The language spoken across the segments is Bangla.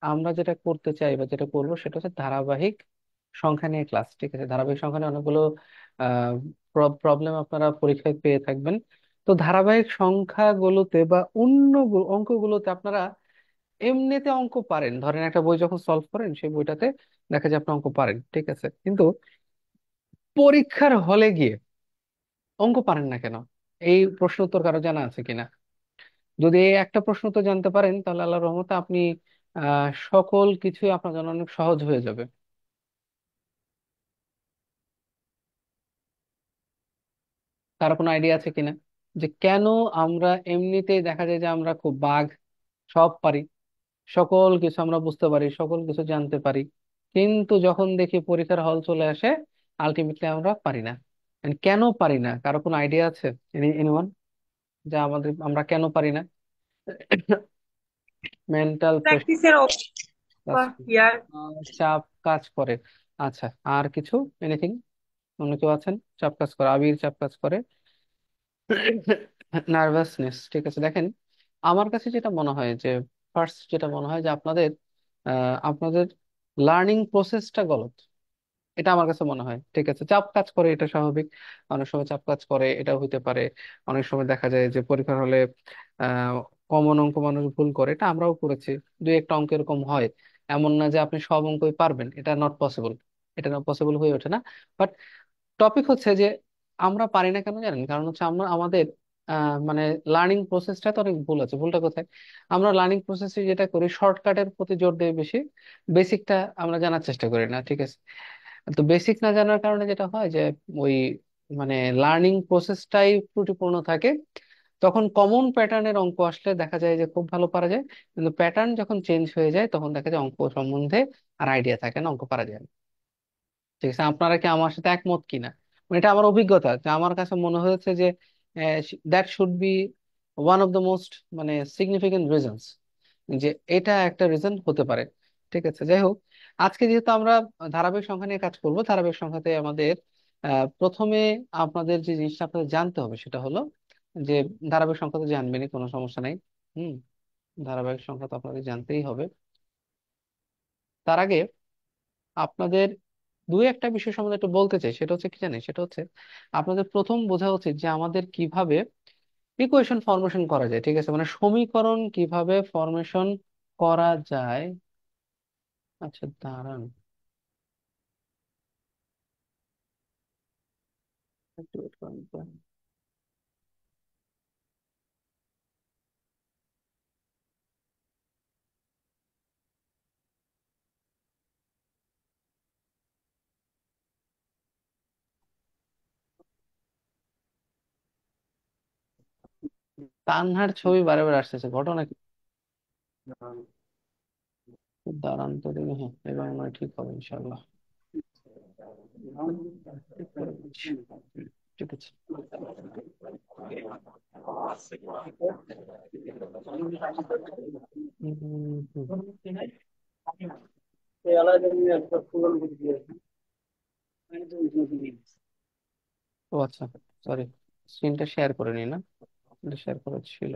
আমরা যেটা করতে চাই বা যেটা করবো সেটা হচ্ছে ধারাবাহিক সংখ্যা নিয়ে ক্লাস। ঠিক আছে, ধারাবাহিক সংখ্যা নিয়ে অনেকগুলো প্রবলেম আপনারা পরীক্ষায় পেয়ে থাকবেন। তো ধারাবাহিক সংখ্যাগুলোতে বা অন্য অঙ্কগুলোতে আপনারা এমনিতে অঙ্ক পারেন, ধরেন একটা বই যখন সলভ করেন সেই বইটাতে দেখা যায় আপনি অঙ্ক পারেন, ঠিক আছে, কিন্তু পরীক্ষার হলে গিয়ে অঙ্ক পারেন না কেন? এই প্রশ্ন উত্তর কারো জানা আছে কিনা? যদি এই একটা প্রশ্ন তো জানতে পারেন তাহলে আল্লাহর রহমতে আপনি সকল কিছুই আপনার জন্য অনেক সহজ হয়ে যাবে। কারো কোনো আইডিয়া আছে কিনা যে কেন আমরা এমনিতেই দেখা যায় যে আমরা খুব বাঘ, সব পারি, সকল কিছু আমরা বুঝতে পারি, সকল কিছু জানতে পারি, কিন্তু যখন দেখি পরীক্ষার হল চলে আসে আলটিমেটলি আমরা পারি না। And কেন পারি না, কারো কোনো আইডিয়া আছে? এনিওয়ান, যে আমরা কেন পারি না? মেন্টাল প্রেশার, প্র্যাকটিসের ইয়ার। চাপ কাজ করে। আচ্ছা, আর কিছু? এনিথিং? অন্য কেউ আছেন? চাপ কাজ করে, আবির চাপ কাজ করে, নার্ভাসনেস। ঠিক আছে, দেখেন, আমার কাছে যেটা মনে হয় যে ফার্স্ট যেটা মনে হয় যে আপনাদের লার্নিং প্রসেসটা গলত। এটা আমার কাছে মনে হয়। ঠিক আছে, চাপ কাজ করে, এটা স্বাভাবিক, অনেক সময় চাপ কাজ করে, এটা হইতে পারে। অনেক সময় দেখা যায় যে পরীক্ষার হলে আহ কমন অঙ্ক মানুষ ভুল করে, এটা আমরাও করেছি। দুই একটা অঙ্ক এরকম হয়, এমন না যে আপনি সব অঙ্কই পারবেন, এটা নট পসিবল, এটা নট পসিবল হয়ে ওঠে না। বাট টপিক হচ্ছে যে আমরা পারি না কেন জানেন? কারণ হচ্ছে আমরা আমাদের মানে লার্নিং প্রসেসটা তো অনেক ভুল আছে। ভুলটা কোথায়? আমরা লার্নিং প্রসেসে যেটা করি শর্টকাটের প্রতি জোর দেই বেশি, বেসিকটা আমরা জানার চেষ্টা করি না। ঠিক আছে, তো বেসিক না জানার কারণে যেটা হয় যে ওই মানে লার্নিং প্রসেসটাই ত্রুটিপূর্ণ থাকে। তখন কমন প্যাটার্নের অঙ্ক আসলে দেখা যায় যে খুব ভালো পারা যায়, কিন্তু প্যাটার্ন যখন চেঞ্জ হয়ে যায় তখন দেখা যায় অঙ্ক সম্বন্ধে আর আইডিয়া থাকে না, অঙ্ক পারা যায় না। ঠিক আছে, আপনারা কি আমার সাথে একমত কিনা? মানে এটা আমার অভিজ্ঞতা, যে আমার কাছে মনে হয়েছে যে that should be one of the most মানে সিগনিফিকেন্ট রিজনস, যে এটা একটা রিজন হতে পারে। ঠিক আছে, যাই হোক, আজকে যেহেতু আমরা ধারাবাহিক সংখ্যা নিয়ে কাজ করব, ধারাবাহিক সংখ্যাতে আমাদের প্রথমে আপনাদের যে জিনিসটা আপনাদের জানতে হবে সেটা হলো যে ধারাবাহিক সংখ্যা তো জানবেনই, কোনো সমস্যা নাই। হুম, ধারাবাহিক সংখ্যা তো আপনাদের জানতেই হবে। তার আগে আপনাদের দুই একটা বিষয় সম্বন্ধে একটু বলতে চাই, সেটা হচ্ছে কি জানেন, সেটা হচ্ছে আপনাদের প্রথম বোঝা উচিত যে আমাদের কিভাবে ইকুয়েশন ফরমেশন করা যায়। ঠিক আছে, মানে সমীকরণ কিভাবে ফরমেশন করা যায়। আচ্ছা দাঁড়ান, একটু wait করুন তো। তানহার ছবি বারে বারে আসতেছে, ঘটনা কি? দাঁড়ান তো দেখি, হ্যাঁ এবার মনে হয় ঠিক হবে ইনশাল্লাহ। ঠিক করে দিচ্ছি। ঠিক আছে। হুম, হুম। ও আচ্ছা, সরি, স্ক্রিনটা শেয়ার করে নি না, শেয়ার করা ছিল।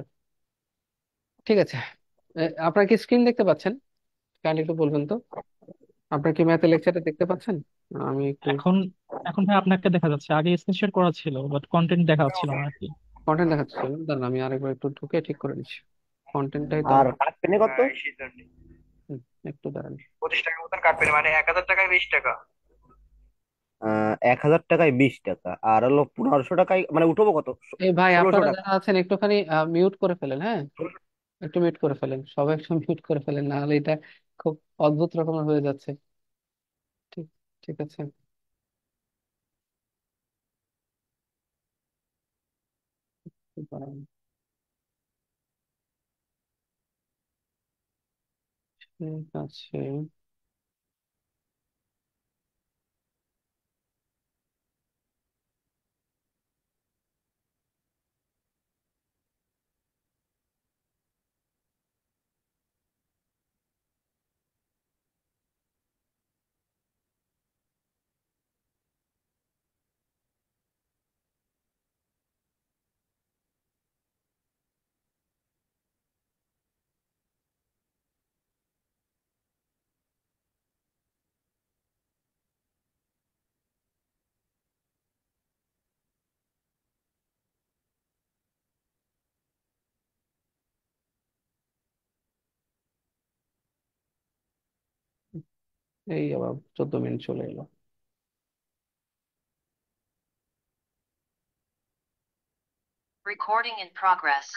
ঠিক আছে, আপনারা কি স্ক্রিন দেখতে পাচ্ছেন? কাইন্ডলি একটু বলবেন তো, আপনার কি ম্যাথের লেকচারটা দেখতে পাচ্ছেন? আমি একটু এখন এখন ভাই আপনাকে দেখা যাচ্ছে, আগে স্ক্রিনশট করা ছিল বাট কন্টেন্ট দেখা যাচ্ছিল না আর কি। কন্টেন্ট দেখাচ্ছিল, দাঁড়ান আমি আরেকবার একটু ঢুকে ঠিক করে নিচ্ছি। কন্টেন্টটাই তো আর আমার। কাটপেনে কত? হুম, একটু দাঁড়ান। 25 টাকা মতন কাটবেন, মানে 1000 টাকায় 20 টাকা। 1000 টাকায় 20 টাকা, আর হলো 1500 টাকায় মানে উঠবো কত? এই ভাই, ষোলোশো আপনারা টাকা যারা আছেন একটুখানি মিউট করে ফেলেন, হ্যাঁ, একটু মিউট করে ফেলেন, সবাই একটু মিউট করে ফেলেন, না হলে এটা খুব অদ্ভুত রকমের হয়ে যাচ্ছে। ঠিক, ঠিক আছে। দাঁড়ান। ঠিক আছে, এই আবার 14 মিনিট চলে এলো। Recording in progress.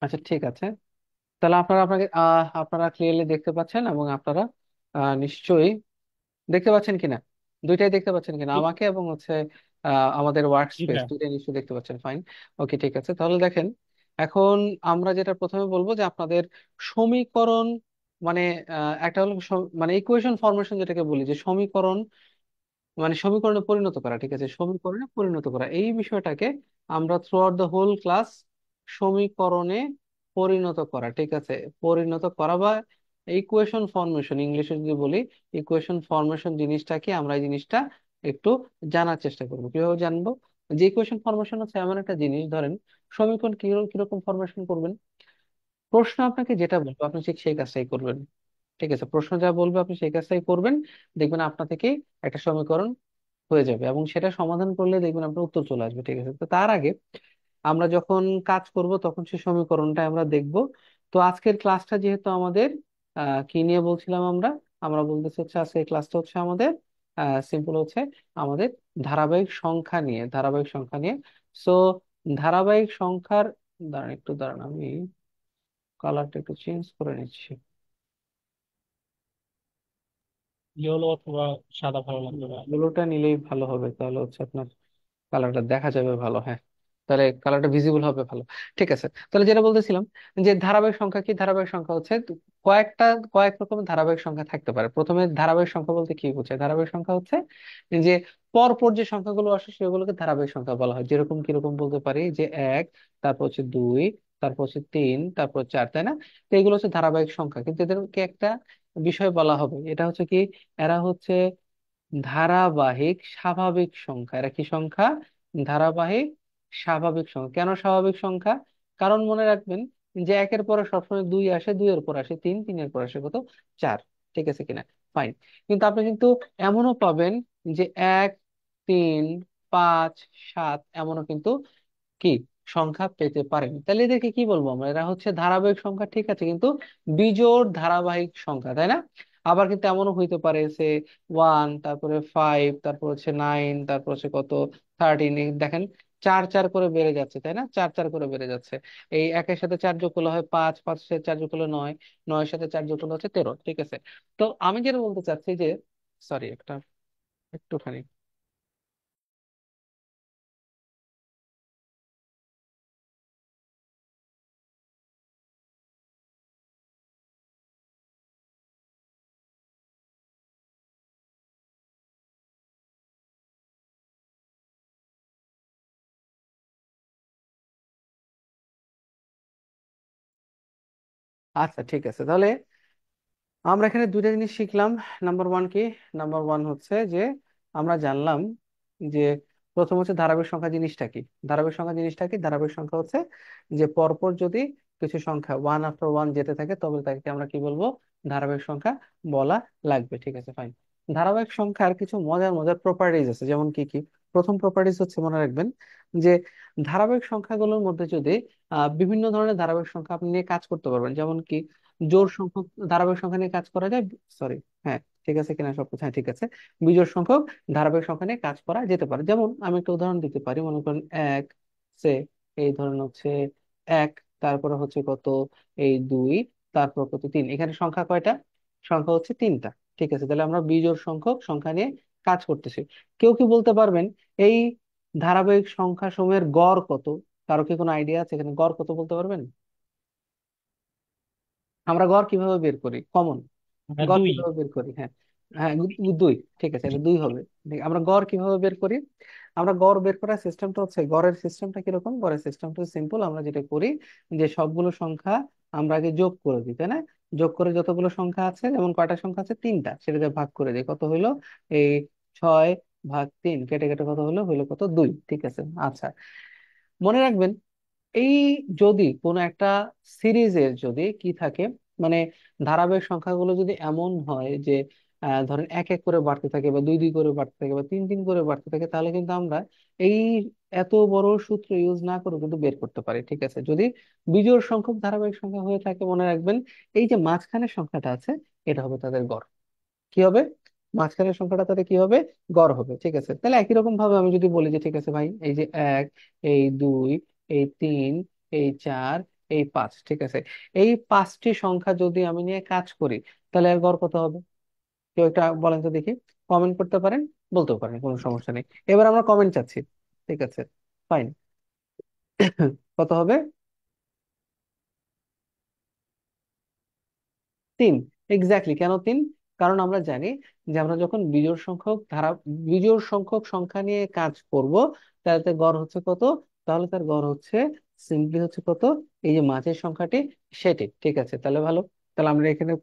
আচ্ছা ঠিক আছে, তাহলে আপনারা ক্লিয়ারলি দেখতে পাচ্ছেন, এবং আপনারা নিশ্চয়ই দেখতে পাচ্ছেন কিনা, দুইটাই দেখতে পাচ্ছেন কিনা, জি আমাকে এবং হচ্ছে আমাদের ওয়ার্ক জি স্পেস ভাইয়া। দুইটাই নিশ্চয়ই দেখতে পাচ্ছেন। ফাইন, ওকে ঠিক আছে। তাহলে দেখেন, এখন আমরা যেটা প্রথমে বলবো যে আপনাদের সমীকরণ, মানে একটা হলো মানে ইকুয়েশন ফরমেশন যেটাকে বলি, যে সমীকরণ মানে সমীকরণে পরিণত করা, ঠিক আছে, সমীকরণে পরিণত করা এই বিষয়টাকে আমরা throughout the whole class সমীকরণে পরিণত করা, ঠিক আছে, পরিণত করা বা ইকুয়েশন ফরমেশন ইংলিশে যদি বলি, ইকুয়েশন ফরমেশন জিনিসটা কি, আমরা এই জিনিসটা একটু জানার চেষ্টা করবো। কিভাবে জানবো? যে ইকুয়েশন ফরমেশন হচ্ছে এমন একটা জিনিস, ধরেন সমীকরণ কিরকম ফরমেশন করবেন, প্রশ্ন আপনাকে যেটা বলবে আপনি ঠিক সেই কাজটাই করবেন, ঠিক আছে, প্রশ্ন যা বলবে আপনি সেই কাজটাই করবেন, দেখবেন আপনা থেকেই একটা সমীকরণ হয়ে যাবে, এবং সেটা সমাধান করলে দেখবেন আপনার উত্তর চলে আসবে, ঠিক আছে। তো তার আগে আমরা যখন কাজ করব তখন সেই সমীকরণটা আমরা দেখব। তো আজকের ক্লাসটা যেহেতু আমাদের কি নিয়ে বলছিলাম আমরা, আমরা বলতেছি হচ্ছে আজকের ক্লাসটা হচ্ছে আমাদের সিম্পল হচ্ছে আমাদের ধারাবাহিক সংখ্যা নিয়ে, ধারাবাহিক সংখ্যা নিয়ে। সো ধারাবাহিক সংখ্যার, দাঁড়ান আমি কালারটা একটু চেঞ্জ করে নিচ্ছি। ইয়েলো অথবা সাদা ভালো লাগবে ভাইয়া। ব্লুটা নিলেই ভালো হবে, তাহলে হচ্ছে আপনার কালারটা দেখা যাবে ভালো, হ্যাঁ, তাহলে কালারটা ভিজিবল হবে ভালো। ঠিক আছে, তাহলে যেটা বলতেছিলাম, যে ধারাবাহিক সংখ্যা কি, ধারাবাহিক সংখ্যা হচ্ছে কয়েকটা, কয়েক রকমের ধারাবাহিক সংখ্যা থাকতে পারে। প্রথমে ধারাবাহিক সংখ্যা বলতে কি বোঝায়? ধারাবাহিক সংখ্যা হচ্ছে যে পরপর যে সংখ্যাগুলো আসে সেগুলোকে ধারাবাহিক সংখ্যা বলা হয়। যেরকম কিরকম বলতে পারি, যে এক, তারপর হচ্ছে দুই, তারপর হচ্ছে তিন, তারপর চার, তাই না? তো এগুলো হচ্ছে ধারাবাহিক সংখ্যা, কিন্তু এদেরকে একটা বিষয় বলা হবে, এটা হচ্ছে কি, এরা হচ্ছে ধারাবাহিক স্বাভাবিক সংখ্যা। এরা কি সংখ্যা? ধারাবাহিক স্বাভাবিক সংখ্যা। কেন স্বাভাবিক সংখ্যা? কারণ মনে রাখবেন যে একের পরে সবসময় দুই আসে, দুইয়ের পর আসে তিন, তিনের পর আসে কত? চার, ঠিক আছে কিনা? ফাইন। কিন্তু আপনি কিন্তু এমনও পাবেন যে এক, তিন, পাঁচ, সাত এমনও কিন্তু কি সংখ্যা পেতে পারেন। তাহলে এদেরকে কি বলবো আমরা? এরা হচ্ছে ধারাবাহিক সংখ্যা, ঠিক আছে, কিন্তু বিজোড় ধারাবাহিক সংখ্যা, তাই না? আবার কিন্তু এমনও হইতে পারে সে ওয়ান, তারপরে ফাইভ, তারপর হচ্ছে নাইন, তারপর হচ্ছে কত, 13। দেখেন চার চার করে বেড়ে যাচ্ছে, তাই না? চার চার করে বেড়ে যাচ্ছে। এই একের সাথে চার যোগ করলে হয় পাঁচ, পাঁচের সাথে চার যোগ করলে নয়, নয়ের সাথে চার যোগ করলে হচ্ছে 13, ঠিক আছে। তো আমি যেটা বলতে চাচ্ছি যে, সরি একটা একটুখানি, আচ্ছা ঠিক আছে, তাহলে আমরা এখানে দুইটা জিনিস শিখলাম। নাম্বার ওয়ান কি? নাম্বার ওয়ান হচ্ছে যে আমরা জানলাম যে প্রথম হচ্ছে ধারাবাহিক সংখ্যা জিনিসটা কি। ধারাবাহিক সংখ্যা জিনিসটা কি? ধারাবাহিক সংখ্যা হচ্ছে যে পরপর যদি কিছু সংখ্যা ওয়ান আফটার ওয়ান যেতে থাকে তবে তাকে আমরা কি বলবো? ধারাবাহিক সংখ্যা বলা লাগবে, ঠিক আছে ফাইন। ধারাবাহিক সংখ্যার কিছু মজার মজার প্রপার্টিজ আছে, যেমন কি কি? প্রথম প্রপার্টিজ হচ্ছে মনে রাখবেন যে ধারাবাহিক সংখ্যাগুলোর মধ্যে যদি বিভিন্ন ধরনের ধারাবাহিক সংখ্যা আপনি নিয়ে কাজ করতে পারবেন, যেমন কি জোড় সংখ্যক ধারাবাহিক সংখ্যা নিয়ে কাজ করা যায়, সরি, হ্যাঁ ঠিক আছে কিনা সব কিছু, হ্যাঁ ঠিক আছে, বিজোড় সংখ্যক ধারাবাহিক সংখ্যা নিয়ে কাজ করা যেতে পারে। যেমন আমি একটা উদাহরণ দিতে পারি, মনে করেন এক, সে এই ধরেন হচ্ছে এক, তারপরে হচ্ছে কত, এই দুই, তারপর কত, তিন। এখানে সংখ্যা কয়টা? সংখ্যা হচ্ছে তিনটা, ঠিক আছে। তাহলে আমরা বিজোড় সংখ্যক সংখ্যা নিয়ে কাজ করতেছি। কেউ কি বলতে পারবেন এই ধারাবাহিক সংখ্যা সমূহের গড় কত? কারো কি কোনো আইডিয়া আছে এখানে গড় কত বলতে পারবেন? আমরা গড় কিভাবে বের করি? কমন গড় দুই। কিভাবে বের করি? হ্যাঁ, হ্যাঁ, দুই, ঠিক আছে, এটা দুই হবে। আমরা গড় কিভাবে বের করি? আমরা গড় বের করার সিস্টেমটা হচ্ছে, গড়ের সিস্টেমটা কিরকম? গড়ের সিস্টেমটা সিম্পল। আমরা যেটা করি যে সবগুলো সংখ্যা আমরা আগে যোগ করে দিই, তাই না? যোগ করে যতগুলো সংখ্যা আছে, যেমন কয়টা সংখ্যা আছে? তিনটা, সেটাতে ভাগ করে দিই, কত হইলো? এই ছয়, ভাগ 3, কেটে কেটে কত হলো, হলো কত, 2। ঠিক আছে। আচ্ছা, মনে রাখবেন এই যদি কোনো একটা সিরিজের যদি কি থাকে, মানে ধারাবাহিক সংখ্যাগুলো যদি এমন হয় যে ধরেন এক এক করে বাড়তে থাকে, বা দুই দুই করে বাড়তে থাকে, বা তিন তিন করে বাড়তে থাকে, তাহলে কিন্তু আমরা এই এত বড় সূত্র ইউজ না করে কিন্তু বের করতে পারি। ঠিক আছে, যদি বিজোড় সংখ্যক ধারাবাহিক সংখ্যা হয়ে থাকে, মনে রাখবেন এই যে মাঝখানের সংখ্যাটা আছে, এটা হবে তাদের গড়। কি হবে? মাঝখানের সংখ্যাটা তাহলে কি হবে? গড় হবে। ঠিক আছে, তাহলে একই রকম ভাবে আমি যদি বলি যে ঠিক আছে ভাই, এই যে 1, এই 2, এই 3, এই 4, এই 5, ঠিক আছে, এই 5টি সংখ্যা যদি আমি নিয়ে কাজ করি, তাহলে এর গড় কত হবে? কেউ একটা বলেন তো দেখি। কমেন্ট করতে পারেন, বলতেও পারেন, কোনো সমস্যা নেই। এবার আমরা কমেন্ট চাচ্ছি। ঠিক আছে, ফাইন। কত হবে? 3। এক্স্যাক্টলি, কেন 3? কারণ আমরা জানি যে আমরা যখন বিজোড় সংখ্যক সংখ্যা নিয়ে কাজ করব, তাহলে তার গড় হচ্ছে কত? তাহলে তার গড় হচ্ছে সিম্পলি হচ্ছে কত? এই যে মাঝের সংখ্যাটি, সেটি। ঠিক আছে, তাহলে ভালো। তাহলে আমরা এখানে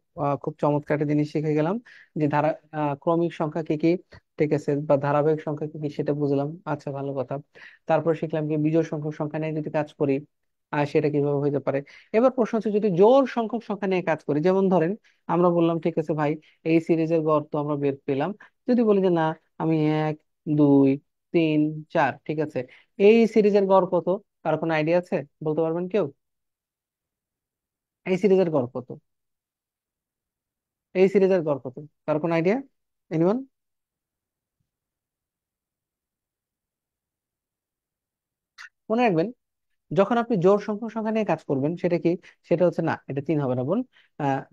খুব চমৎকার একটা জিনিস শিখে গেলাম যে ক্রমিক সংখ্যা কি কি, ঠিক আছে, বা ধারাবাহিক সংখ্যা কি কি সেটা বুঝলাম। আচ্ছা, ভালো কথা। তারপর শিখলাম যে বিজোড় সংখ্যক সংখ্যা নিয়ে যদি কাজ করি, সেটা কিভাবে হইতে পারে। এবার প্রশ্ন হচ্ছে, যদি জোড় সংখ্যক সংখ্যা নিয়ে কাজ করি, যেমন ধরেন আমরা বললাম ঠিক আছে ভাই, এই সিরিজের গড় তো আমরা বের পেলাম। যদি বলি যে না, আমি 1, 2, 3, 4, ঠিক আছে, এই সিরিজের গড় কত? কার কোনো আইডিয়া আছে? বলতে পারবেন কেউ? এই সিরিজের গড় কত? এই সিরিজের গড় কত? কার কোনো আইডিয়া? এনিওয়ান? মনে রাখবেন, যখন আপনি জোড় সংখ্যক সংখ্যা নিয়ে কাজ করবেন, সেটা কি? সেটা হচ্ছে, না এটা 3 হবে না বোন,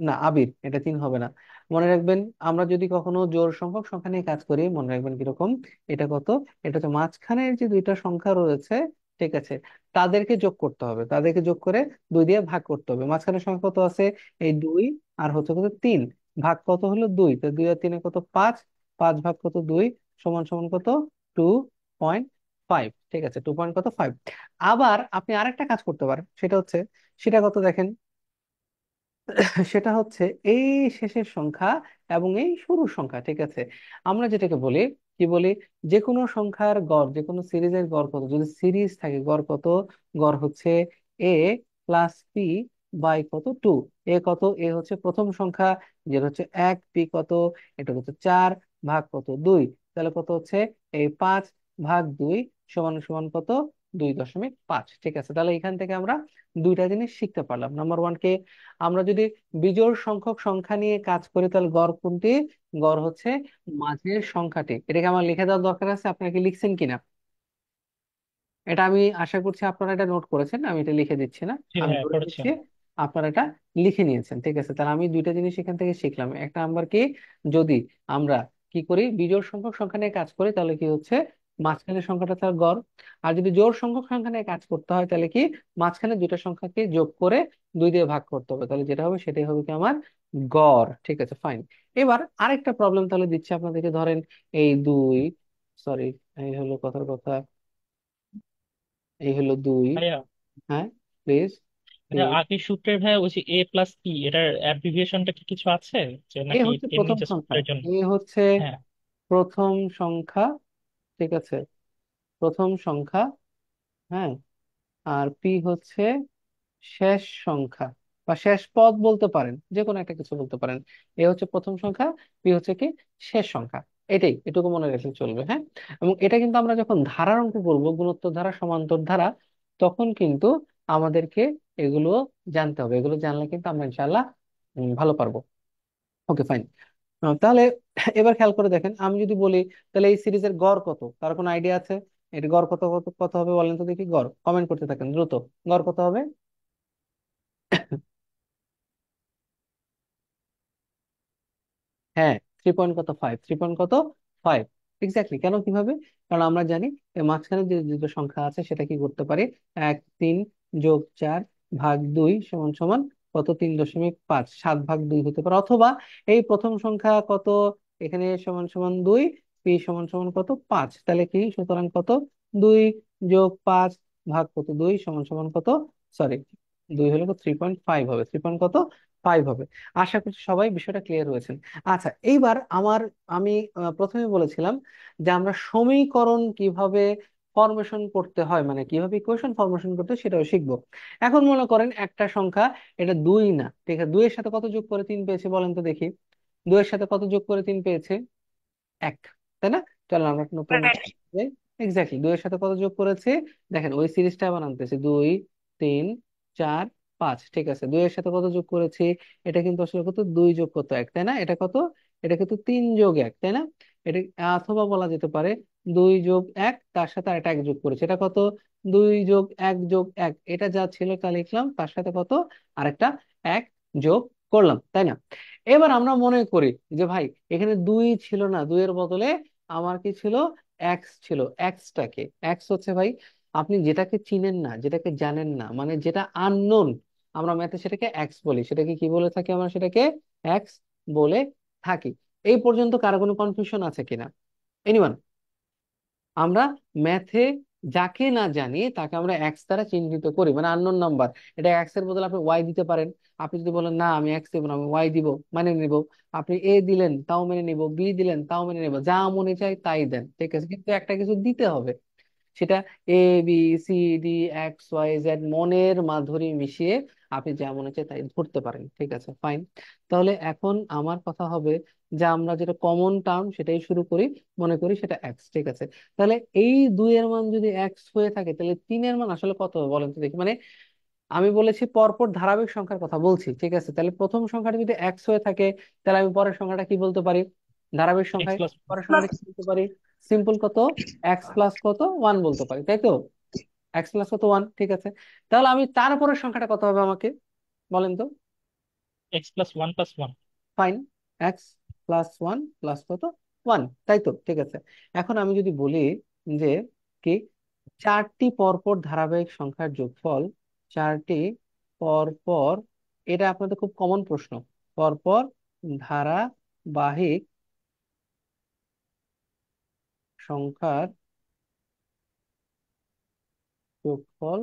না আবির, এটা 3 হবে না। মনে রাখবেন, আমরা যদি কখনো জোড় সংখ্যক সংখ্যা নিয়ে কাজ করি, মনে রাখবেন কিরকম, এটা কত? এটা হচ্ছে মাঝখানের যে দুইটা সংখ্যা রয়েছে, ঠিক আছে, তাদেরকে যোগ করতে হবে, তাদেরকে যোগ করে 2 দিয়ে ভাগ করতে হবে। মাঝখানের সংখ্যা কত আছে? এই 2, আর হচ্ছে কত, 3। ভাগ কত হলো? 2, তো 2 আর 3 কত, 5। 5 ভাগ কত, 2, সমান সমান কত, 2.5। ঠিক আছে, 2 পয়েন্ট কত, 5। আবার আপনি আরেকটা কাজ করতে পারেন, সেটা হচ্ছে, সেটা কত দেখেন, সেটা হচ্ছে এই শেষের সংখ্যা এবং এই শুরুর সংখ্যা। ঠিক আছে, আমরা যেটাকে বলি, কি বলি, যে কোনো সংখ্যার গড়, যে কোনো সিরিজের গড় কত, যদি সিরিজ থাকে, গড় কত? গড় হচ্ছে এ প্লাস পি বাই কত, 2। এ কত? এ হচ্ছে প্রথম সংখ্যা, যেটা হচ্ছে 1। পি কত? এটা হচ্ছে 4 ভাগ কত, 2। তাহলে কত হচ্ছে? এই 5 ভাগ 2 সমান সমান কত, 2.5। ঠিক আছে, তাহলে এখান থেকে আমরা দুইটা জিনিস শিখতে পারলাম। নাম্বার ওয়ান, আমরা যদি বিজোড় সংখ্যক সংখ্যা নিয়ে কাজ করি, তাহলে গড় কোনটি? গড় হচ্ছে মাঝের সংখ্যাটি। এটাকে আমার লিখে দেওয়ার দরকার আছে, আপনারা কি লিখছেন কিনা? এটা আমি আশা করছি আপনারা এটা নোট করেছেন, আমি এটা লিখে দিচ্ছি না, জি আমি ভাইয়া, ধরে করেছি নিচ্ছি আমি। আপনারা এটা লিখে নিয়েছেন। ঠিক আছে, তাহলে আমি দুইটা জিনিস এখান থেকে শিখলাম। একটা নাম্বার কি, যদি আমরা কি করি, বিজোড় সংখ্যক সংখ্যা নিয়ে কাজ করি, তাহলে কি হচ্ছে, মাঝখানের সংখ্যাটা তার গড়। আর যদি জোড় সংখ্যক সংখ্যা নিয়ে কাজ করতে হয়, তাহলে কি, মাঝখানে দুইটা সংখ্যাকে যোগ করে 2 দিয়ে ভাগ করতে হবে, তাহলে যেটা হবে সেটাই হবে কি আমার গড়। ঠিক আছে, ফাইন। এবার আরেকটা প্রবলেম তাহলে দিচ্ছি আপনাদেরকে, ধরেন এই 2, সরি, এই হলো কথার কথা, এই হলো 2। ভাইয়া, হ্যাঁ, প্লিজ। ভাইয়া আগের সূত্রের ভাইয়া ওই যে এ প্লাস পি, এটার অ্যাব্রিভিয়েশনটা কি কিছু আছে, যে এ নাকি হচ্ছে এমনি প্রথম জাস্ট সংখ্যা, সূত্রের জন্য? এ হচ্ছে হ্যাঁ। প্রথম সংখ্যা। ঠিক আছে, প্রথম সংখ্যা। হ্যাঁ, আর পি হচ্ছে শেষ সংখ্যা, বা শেষ পদ বলতে পারেন, যে কোনো একটা কিছু বলতে পারেন। এ হচ্ছে প্রথম সংখ্যা, পি হচ্ছে কি, শেষ সংখ্যা। এটাই, এটুকু মনে রাখলে চলবে। হ্যাঁ, এবং এটা কিন্তু আমরা যখন ধারার অঙ্ক করবো, গুণোত্তর ধারা, সমান্তর ধারা, তখন কিন্তু আমাদেরকে এগুলো জানতে হবে। এগুলো জানলে কিন্তু আমরা ইনশাল্লাহ ভালো পারবো। ওকে, ফাইন। তাহলে এবার খেয়াল করে দেখেন, আমি যদি বলি তাহলে এই সিরিজের গড় কত, তার কোনো আইডিয়া আছে? এর গড় কত, কত কত হবে বলেন তো দেখি, গড় কমেন্ট করতে থাকেন দ্রুত। গড় কত হবে? হ্যাঁ, 3 পয়েন্ট কত, 5। 3 পয়েন্ট কত, 5। এক্স্যাক্টলি, কেন, কিভাবে? কারণ আমরা জানি এই মাঝখানে যে দুটো সংখ্যা আছে, সেটা কি করতে পারি, 1, 3 যোগ 4 ভাগ 2 সমান সমান কত, 3.5। 7 ভাগ 2 হতে পারে, অথবা এই প্রথম সংখ্যা কত, এখানে সমান সমান 2, পি সমান সমান কত, 5। তাহলে কি, সুতরাং কত, 2 যোগ 5 ভাগ কত, 2 সমান সমান কত, সরি, 2 হলো 3.5 হবে, 3 পয়েন্ট কত, ফাইভ হবে। আশা করছি সবাই বিষয়টা ক্লিয়ার হয়েছেন। আচ্ছা, এইবার আমি প্রথমে বলেছিলাম যে আমরা সমীকরণ কিভাবে ফরমেশন করতে হয়, মানে কিভাবে ইকুয়েশন ফরমেশন করতে হয় সেটাও শিখবো। এখন মনে করেন একটা সংখ্যা, এটা দুই না, ঠিক আছে, দুইয়ের সাথে কত যোগ করে তিন পেয়েছে বলেন তো দেখি। দুইয়ের সাথে কত যোগ করে তিন পেয়েছে? এক, তাই না? চলো আমরা একটা নতুন এক্স্যাক্টলি দুইয়ের সাথে কত যোগ করেছে, দেখেন ওই সিরিজটা আবার আনতেছে, দুই, তিন, চার, পাঁচ, ঠিক আছে। দুইয়ের সাথে কত যোগ করেছে? এটা কিন্তু আসলে কত, দুই যোগ কত এক, তাই না? এটা কত, এটা কিন্তু তিন যোগ এক, তাই না? এটা অথবা বলা যেতে পারে দুই যোগ এক, তার সাথে আরেকটা এক যোগ করেছে, এটা কত, দুই যোগ এক যোগ এক, এটা যা ছিল তা লিখলাম, তার সাথে কত, আরেকটা এক যোগ করলাম, তাই না? এবার আমরা মনে করি যে ভাই এখানে দুই ছিল না, দুইয়ের বদলে আমার কি ছিল, এক্স ছিল। এক্সটাকে, এক্স হচ্ছে ভাই, আপনি যেটাকে চিনেন না, যেটাকে জানেন না, মানে যেটা আননোন, আমরা ম্যাথে সেটাকে এক্স বলি। সেটাকে কি বলে থাকি আমরা? সেটাকে এক্স বলে থাকি। এই পর্যন্ত কারো কোনো কনফিউশন আছে কিনা? এনিওয়ান? আমরা ম্যাথে যাকে না জানি তাকে আমরা এক্স দ্বারা চিহ্নিত করি, মানে আননোন নাম্বার। এটা এক্স এর বদলে আপনি ওয়াই দিতে পারেন। আপনি যদি বলেন না আমি এক্স দিব না, আমি ওয়াই দিব, মানে নিব। আপনি এ দিলেন তাও মেনে নিব, বি দিলেন তাও মেনে নিব, যা মনে চাই তাই দেন, ঠিক আছে, কিন্তু একটা কিছু দিতে হবে। সেটা A, B, C, D, X, Y, Z, মনের মাধুরী মিশিয়ে আপনি যা মনে চায় তাই ধরতে পারেন, ঠিক আছে, ফাইন। তাহলে এখন আমার কথা হবে যে আমরা যেটা কমন টার্ম সেটাই শুরু করি, মনে করি সেটা এক্স, ঠিক আছে। তাহলে এই দুইয়ের মান যদি এক্স হয়ে থাকে তাহলে তিনের মান আসলে কত হবে বলেন তো দেখি। মানে আমি বলেছি পরপর ধারাবাহিক সংখ্যার কথা বলছি, ঠিক আছে। তাহলে প্রথম সংখ্যাটা যদি এক্স হয়ে থাকে তাহলে আমি পরের সংখ্যাটা কি বলতে পারি? ধারাবাহিক এক্স সংখ্যায় প্লাস পরের সংখ্যাটা কি বলতে পারি? সিম্পল কত, এক্স প্লাস কত, ওয়ান বলতে পারি, তাই তো? এক্স প্লাস কত, ওয়ান, ঠিক আছে। তাহলে আমি তারপরের সংখ্যাটা কত হবে আমাকে বলেন তো? X plus one plus one. Fine, x plus one plus কত, ওয়ান, তাই তো, ঠিক আছে। এখন আমি যদি বলি যে কি, চারটি পরপর ধারাবাহিক সংখ্যার যোগফল, চারটি পরপর, এটা আপনাদের খুব কমন প্রশ্ন, পরপর ধারাবাহিক সংখ্যার যোগফল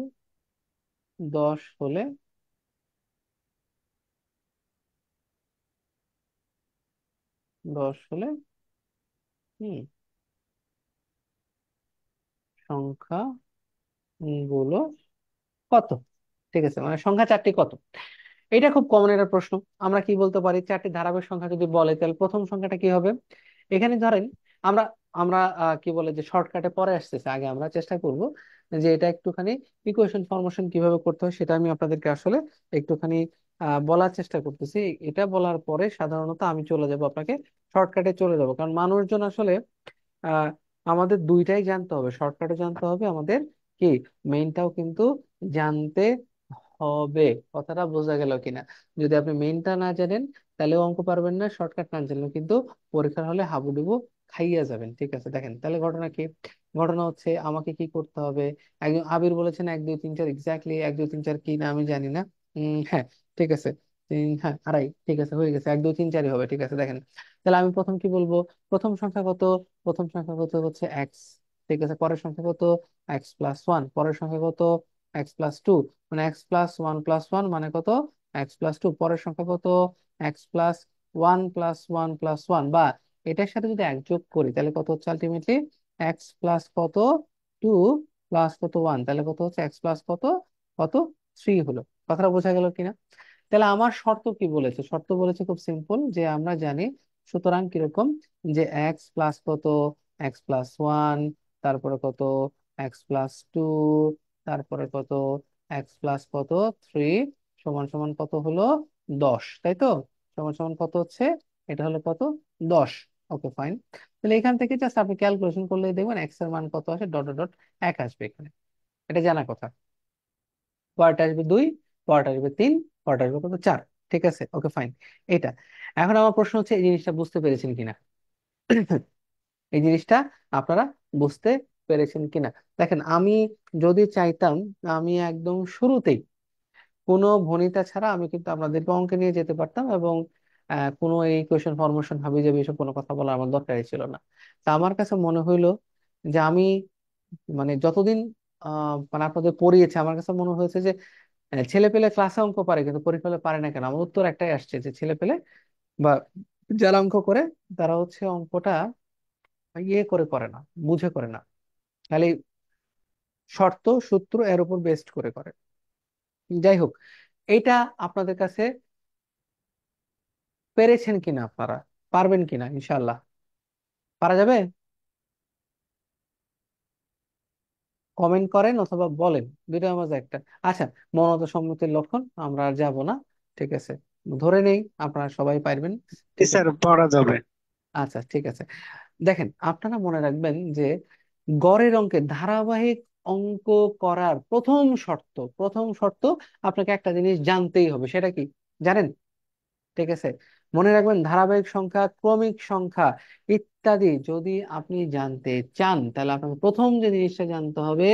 10 হলে, 10 হলে হুম সংখ্যা গুলো কত, ঠিক আছে, মানে সংখ্যা চারটি কত। এটা খুব কমন একটা প্রশ্ন। আমরা কি বলতে পারি, চারটি ধারাবাহিক সংখ্যা যদি বলে তাহলে প্রথম সংখ্যাটা কি হবে? এখানে ধরেন আমরা আমরা কি বলে যে শর্টকাটে পরে আসতেছে, আগে আমরা চেষ্টা করব যে এটা একটুখানি ইকুয়েশন ফরমেশন কিভাবে করতে হয় সেটা আমি আপনাদেরকে আসলে একটুখানি বলার চেষ্টা করতেছি। এটা বলার পরে সাধারণত আমি চলে যাব, আপনাকে শর্টকাটে চলে যাব, কারণ মানুষজন আসলে আহ আমাদের দুইটাই জানতে হবে, শর্টকাটও জানতে হবে আমাদের, কি মেইনটাও কিন্তু জানতে হবে। কথাটা বোঝা গেল কিনা? যদি আপনি মেইনটা না জানেন তাহলেও অঙ্ক পারবেন না, শর্টকাট না জানলেও কিন্তু পরীক্ষার হলে হাবুডুবু খাইয়া যাবেন, ঠিক আছে। দেখেন তাহলে ঘটনা কি, ঘটনা হচ্ছে আমাকে কি করতে হবে। একজন আবির বলেছেন এক দুই তিন চার, এক্স্যাক্টলি এক দুই তিন চার কি না আমি জানি না। হ্যাঁ, ঠিক আছে, হ্যাঁ আড়াই, ঠিক আছে, হয়ে গেছে, এক দুই তিন চারই হবে, ঠিক আছে। দেখেন তাহলে আমি প্রথম কি বলবো, প্রথম সংখ্যা কত, প্রথম সংখ্যা কত হচ্ছে এক্স, ঠিক আছে। পরের সংখ্যা কত, এক্স প্লাস ওয়ান। পরের সংখ্যা কত, এক্স প্লাস টু, মানে x plus one plus one মানে কত, এক্স প্লাস টু। পরের সংখ্যা কত, x plus one plus one plus one, বা এটার সাথে যদি এক যোগ করি তাহলে কত হচ্ছে আলটিমেটলি, এক্স প্লাস কত, টু প্লাস কত, ওয়ান, তাহলে কত হচ্ছে এক্স প্লাস কত, কত, থ্রি হলো। কথাটা বোঝা গেল কিনা? তাহলে আমার শর্ত কি বলেছে, শর্ত বলেছে খুব সিম্পল, যে আমরা জানি, সুতরাং কিরকম, যে এক্স প্লাস কত, এক্স প্লাস ওয়ান, তারপরে কত, এক্স প্লাস টু, তারপরে কত, এক্স প্লাস কত, থ্রি, সমান সমান কত হলো, 10, তাই তো? সমান সমান কত হচ্ছে, এটা হলো কত, 10। Okay fine. তাহলে এখান থেকে জাস্ট আপনি ক্যালকুলেশন করলে দেখবেন এক্স এর মান কত আসে, ডট ডট ডট এক আসবে এখানে। এটা জানা কথা। পরেরটা আসবে দুই, পরেরটা আসবে তিন, পরেরটা আসবে কত, চার, ঠিক আছে, ওকে ফাইন। এটা, এখন আমার প্রশ্ন হচ্ছে এই জিনিসটা বুঝতে পেরেছেন কিনা? এই জিনিসটা আপনারা বুঝতে পেরেছেন কিনা? দেখেন আমি যদি চাইতাম, আমি একদম শুরুতেই কোনো ভনিতা ছাড়া আমি কিন্তু আপনাদেরকে অঙ্কে নিয়ে যেতে পারতাম, এবং কোনো এই কোয়েশ্চেন ফরমেশন হাবি যাবে এসব কোনো কথা বলার আমার দরকারই ছিল না। তা আমার কাছে মনে হইলো যে আমি, মানে যতদিন মানে আপনাদের পড়িয়েছে আমার কাছে মনে হয়েছে যে ছেলে পেলে ক্লাসে অঙ্ক পারে কিন্তু পরীক্ষা পারে না কেন? আমার উত্তর একটাই আসছে যে ছেলে পেলে বা যারা অঙ্ক করে তারা হচ্ছে অঙ্কটা করে করে না, বুঝে করে না, খালি শর্ত সূত্র এর উপর বেস্ট করে করে। যাই হোক, এটা আপনাদের কাছে পেরেছেন কিনা, আপনারা পারবেন কিনা ইনশাল্লাহ? পারা যাবে? কমেন্ট করেন অথবা বলেন, দুইটার মাঝে একটা। আচ্ছা, মনত সম্মতির লক্ষণ, আমরা আর যাবো না, ঠিক আছে, ধরে নেই আপনারা সবাই পারবেন, জি ঠিক স্যার, আছে। পড়া যাবে। আচ্ছা ঠিক আছে, দেখেন আপনারা মনে রাখবেন যে গড়ের অঙ্কে ধারাবাহিক অঙ্ক করার প্রথম শর্ত আপনাকে একটা জিনিস জানতেই হবে, সেটা কি জানেন? ঠিক আছে, মনে রাখবেন ধারাবাহিক সংখ্যা, ক্রমিক সংখ্যা ইত্যাদি যদি আপনি জানতে চান তাহলে আপনাকে প্রথম যে জিনিসটা জানতে হবে,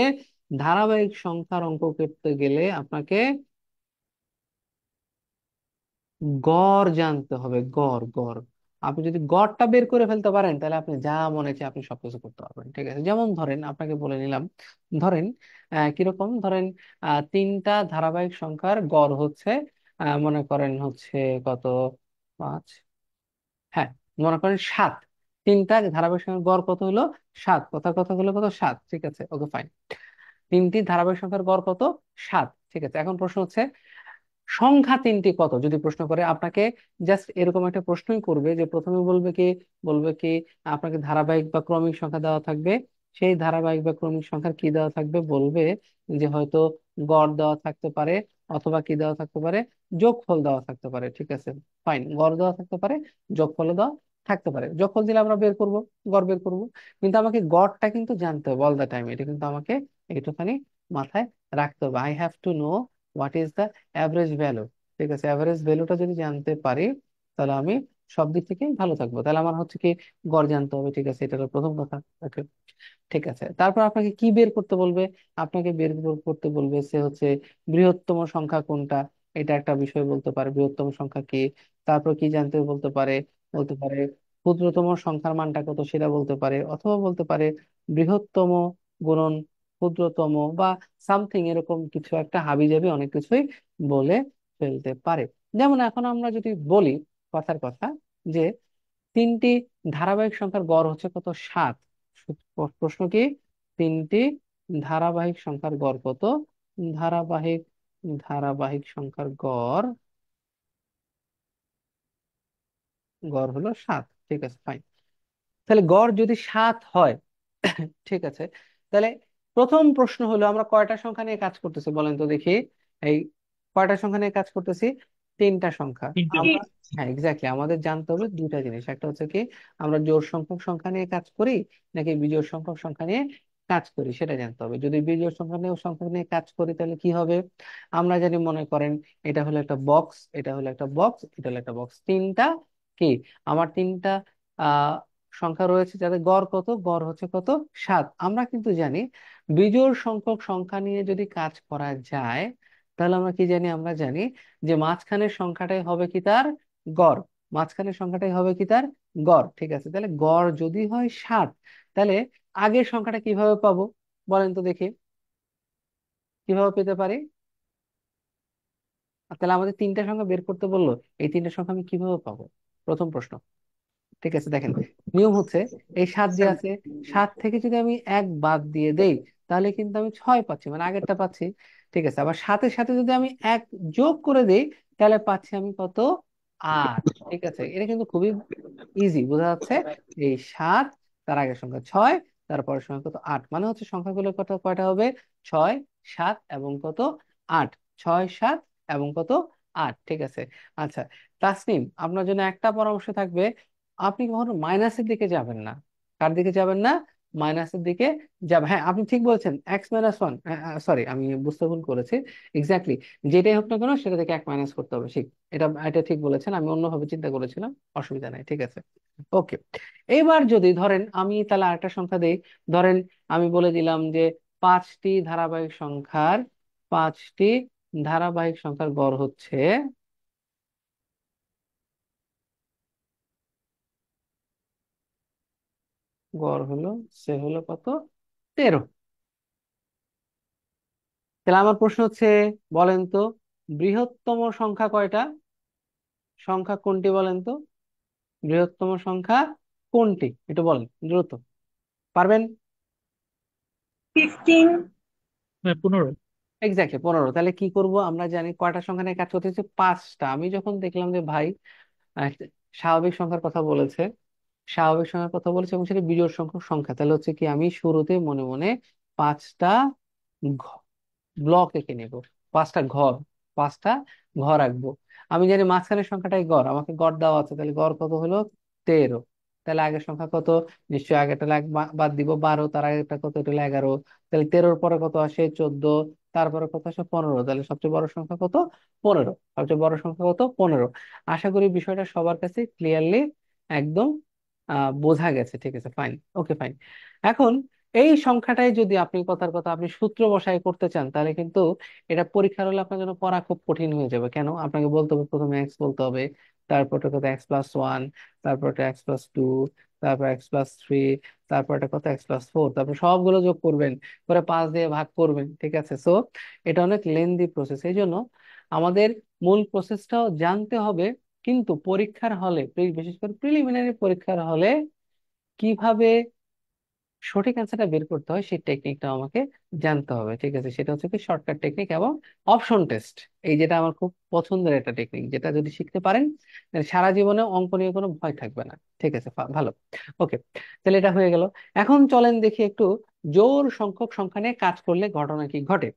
ধারাবাহিক সংখ্যার অঙ্ক করতে গেলে আপনাকে গড় জানতে হবে। গড় আপনি যদি গড়টা বের করে ফেলতে পারেন তাহলে আপনি যা মনে চায় আপনি সবকিছু করতে পারবেন, ঠিক আছে। যেমন ধরেন আপনাকে বলে নিলাম, ধরেন কিরকম, ধরেন তিনটা ধারাবাহিক সংখ্যার গড় হচ্ছে মনে করেন হচ্ছে কত, 5, হ্যাঁ, মনে করেন 7। তিনটা ধারাবাহিক সংখ্যার গড় কত হলো? 7। কথা হলো কত? 7, ঠিক আছে, ওকে ফাইন। তিনটি ধারাবাহিক সংখ্যার গড় কত? 7, ঠিক আছে। এখন প্রশ্ন হচ্ছে সংখ্যা তিনটি কত, যদি প্রশ্ন করে আপনাকে, জাস্ট এরকম একটা প্রশ্নই করবে যে প্রথমে বলবে কি আপনাকে ধারাবাহিক বা ক্রমিক সংখ্যা দেওয়া থাকবে, সেই ধারাবাহিক বা ক্রমিক সংখ্যার কি দেওয়া থাকবে, বলবে যে হয়তো গড় দেওয়া থাকতে পারে, অথবা কি দেওয়া থাকতে পারে, যোগফল দেওয়া থাকতে পারে, ঠিক আছে ফাইন। গড় দেওয়া থাকতে পারে, যোগফল দেওয়া থাকতে পারে। যোগফল দিলে আমরা বের করব, গড় বের করব, কিন্তু আমাকে গড়টা কিন্তু জানতে হবে অল দ্য টাইম, এটা কিন্তু আমাকে একটুখানি মাথায় রাখতে হবে। I have to know what is the average value, ঠিক আছে। অ্যাভারেজ ভ্যালুটা যদি জানতে পারি তাহলে আমি সব দিক থেকেই ভালো থাকবো। তাহলে আমার হচ্ছে কি, গড় জানতে হবে, ঠিক আছে, এটা হলো প্রথম কথা। ওকে, ঠিক আছে। তারপর আপনাকে কি বের করতে বলবে? আপনাকে করতে বলবে সে হচ্ছে বৃহত্তম সংখ্যা কোনটা, এটা একটা বিষয় বলতে পারে, বৃহত্তম সংখ্যা কি। তারপর কি জানতে বলতে পারে, ক্ষুদ্রতম সংখ্যার মানটা কত সেটা বলতে পারে, অথবা বলতে পারে বৃহত্তম গুণন ক্ষুদ্রতম, বা সামথিং এরকম কিছু একটা হাবিজাবি অনেক কিছুই বলে ফেলতে পারে। যেমন এখন আমরা যদি বলি কথার কথা যে তিনটি ধারাবাহিক সংখ্যার গড় হচ্ছে কত? 7। প্রশ্ন কি, তিনটি ধারাবাহিক সংখ্যার গড় কত? ধারাবাহিক ধারাবাহিক সংখ্যার গড় গড় হলো 7, ঠিক আছে ফাইন। তাহলে গড় যদি 7 হয়, ঠিক আছে, তাহলে প্রথম প্রশ্ন হলো আমরা কয়টা সংখ্যা নিয়ে কাজ করতেছি বলেন তো দেখি। এই কয়টা সংখ্যা নিয়ে কাজ করতেছি? তিনটা সংখ্যা। তিনটা। আমরা, হ্যাঁ এক্স্যাক্টলি, আমাদের জানতে হবে দুইটা জিনিস, একটা হচ্ছে কি আমরা জোড় সংখ্যক সংখ্যা নিয়ে কাজ করি নাকি বিজোড় সংখ্যক সংখ্যা নিয়ে কাজ করি সেটা জানতে হবে। যদি বিজোড় সংখ্যা নিয়ে কাজ করি তাহলে কি হবে? আমরা জানি, মনে করেন এটা হলো একটা বক্স, এটা হলো একটা বক্স, এটা হলো একটা বক্স, তিনটা কি আমার তিনটা আহ সংখ্যা রয়েছে যাদের গড় কত? গড় হচ্ছে কত? 7। আমরা কিন্তু জানি বিজোড় সংখ্যক সংখ্যা নিয়ে যদি কাজ করা যায় তাহলে আমরা কি জানি? আমরা জানি যে মাঝখানের সংখ্যাটাই হবে কি তার গড়, মাঝখানের সংখ্যাটাই হবে কি তার গড়, ঠিক আছে। তাহলে গড় যদি হয় 7, তাহলে আগের সংখ্যাটা কিভাবে পাবো বলেন তো দেখি, কিভাবে পেতে পারি? তাহলে আমাদের তিনটা সংখ্যা বের করতে বললো, এই তিনটা সংখ্যা আমি কিভাবে পাবো? প্রথম প্রশ্ন, ঠিক আছে। দেখেন নিয়ম হচ্ছে, এই 7 যে আছে, 7 থেকে যদি আমি 1 বাদ দিয়ে দেই তাহলে কিন্তু আমি 6 পাচ্ছি, মানে আগেরটা পাচ্ছি, ঠিক আছে। আবার সাথে সাথে যদি আমি 1 যোগ করে দেই তাহলে পাচ্ছি আমি কত? 8, ঠিক আছে। এটা কিন্তু খুবই ইজি, বোঝা যাচ্ছে। এই 7, তার আগের সংখ্যা 6, তারপরের সংখ্যা কত? 8, মানে হচ্ছে সংখ্যাগুলো কত, কয়টা হবে? 6, 7 এবং কত? 8। 6, 7 এবং কত? 8, ঠিক আছে। আচ্ছা, তাসনিম, আপনার জন্য একটা পরামর্শ থাকবে, আপনি কখনো মাইনাসের দিকে যাবেন না। কার দিকে যাবেন না? মাইনাসের দিকে যাবেন। হ্যাঁ আপনি ঠিক বলেছেন, x-1, সরি আমি বুঝতে ভুল করেছি, এক্স্যাক্টলি, যেটাই হোক না কেন সেটা থেকে 1 মাইনাস করতে হবে, ঠিক। এটা এটা ঠিক বলেছেন, আমি অন্যভাবে চিন্তা করেছিলাম, অসুবিধা নাই, ঠিক আছে। ওকে, এবার যদি ধরেন আমি তাহলে আরেকটা সংখ্যা দেই, ধরেন আমি বলে দিলাম যে পাঁচটি ধারাবাহিক সংখ্যার পাঁচটি ধারাবাহিক সংখ্যার গড় হচ্ছে, গড় হলো সে হলো কত? 13। তাহলে আমার প্রশ্ন হচ্ছে, বলেন তো বৃহত্তম সংখ্যা কয়টা? সংখ্যা কোনটি বলেন তো? বৃহত্তম সংখ্যা কোনটি একটু বলেন দ্রুত, পারবেন? 15। 15। এক্স্যাক্টলি 15। তাহলে কি করব, আমরা জানি কয়টা সংখ্যা নিয়ে কাজ করতেছে, 5টা। আমি যখন দেখলাম যে ভাই আহ, স্বাভাবিক সংখ্যার কথা বলেছে, স্বাভাবিক সংখ্যার কথা বলেছে এবং সেটা বিজোড় সংখ্যক সংখ্যা, তাহলে হচ্ছে কি আমি শুরুতে মনে মনে 5টা ব্লক এঁকে নেব, 5টা ঘর, 5টা ঘর আঁকবো। আমি জানি মাঝখানের সংখ্যাটাই গড়, আমাকে গড় দেওয়া আছে, তাহলে গড় কত হলো? 13। তাহলে আগের সংখ্যা কত? নিশ্চয়ই আগেরটা বাদ দিব, 12, তার আগেরটা কত? এটা হলো 11। তাহলে 13-র পরে কত আসে? 14। তারপরে কত আসে? 15। তাহলে সবচেয়ে বড় সংখ্যা কত? 15। সবচেয়ে বড় সংখ্যা কত? 15। আশা করি বিষয়টা সবার কাছে ক্লিয়ারলি একদম বোঝা গেছে। ঠিক আছে, ফাইন, ওকে ফাইন। এখন এই সংখ্যাটাই যদি আপনি কথার কথা আপনি সূত্র বসায় করতে চান, তাহলে কিন্তু এটা পরীক্ষার হলে আপনার জন্য পড়া খুব কঠিন হয়ে যাবে। কেন? আপনাকে বলতে হবে প্রথমে এক্স বলতে হবে, তারপর কত x+1, তারপর x+2, তারপর x+3, তারপর কত x+4, তারপর সবগুলো যোগ করবেন, করে 5 দিয়ে ভাগ করবেন। ঠিক আছে, সো এটা অনেক লেন্দি প্রসেস। এই জন্য আমাদের মূল প্রসেসটাও জানতে হবে, কিন্তু পরীক্ষার হলে, বিশেষ করে প্রিলিমিনারি পরীক্ষার হলে কিভাবে সঠিক অ্যান্সারটা বের করতে হয় সেই টেকনিকটা আমাকে জানতে হবে। ঠিক আছে, সেটা হচ্ছে কি শর্টকাট টেকনিক এবং অপশন টেস্ট। এই যেটা আমার খুব পছন্দের একটা টেকনিক, যেটা যদি শিখতে পারেন তাহলে সারা জীবনে অঙ্ক নিয়ে কোনো ভয় থাকবে না। ঠিক আছে, ভালো, ওকে। তাহলে এটা হয়ে গেল। এখন চলেন দেখি একটু জোড় সংখ্যক সংখ্যা নিয়ে কাজ করলে ঘটনা কি ঘটে।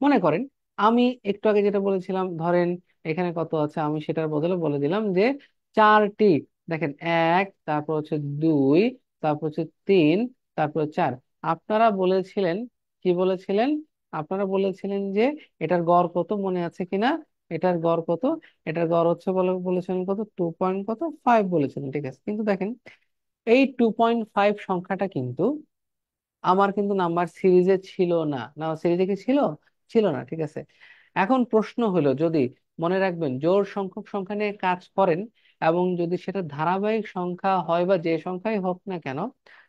মনে করেন আমি একটু আগে যেটা বলেছিলাম, ধরেন এখানে কত আছে, আমি সেটার বদলে বলে দিলাম যে 4টি। দেখেন, 1, তারপর হচ্ছে 2, তারপর হচ্ছে 3, তারপর 4। আপনারা বলেছিলেন, কি বলেছিলেন? আপনারা বলেছিলেন যে এটার গড় কত, মনে আছে কিনা? এটার গড় কত? এটার গড় হচ্ছে বলেছিলেন কত? 2.5 বলেছিলেন। ঠিক আছে, কিন্তু দেখেন এই 2.5 সংখ্যাটা কিন্তু আমার কিন্তু নাম্বার সিরিজে ছিল না। না, সিরিজে কি ছিল? ছিল না। ঠিক আছে, এখন প্রশ্ন হলো, যদি মনে রাখবেন জোড় সংখ্যক সংখ্যা নিয়ে কাজ করেন এবং যদি সেটা ধারাবাহিক সংখ্যা হয় বা যে সংখ্যাই হোক না কেন,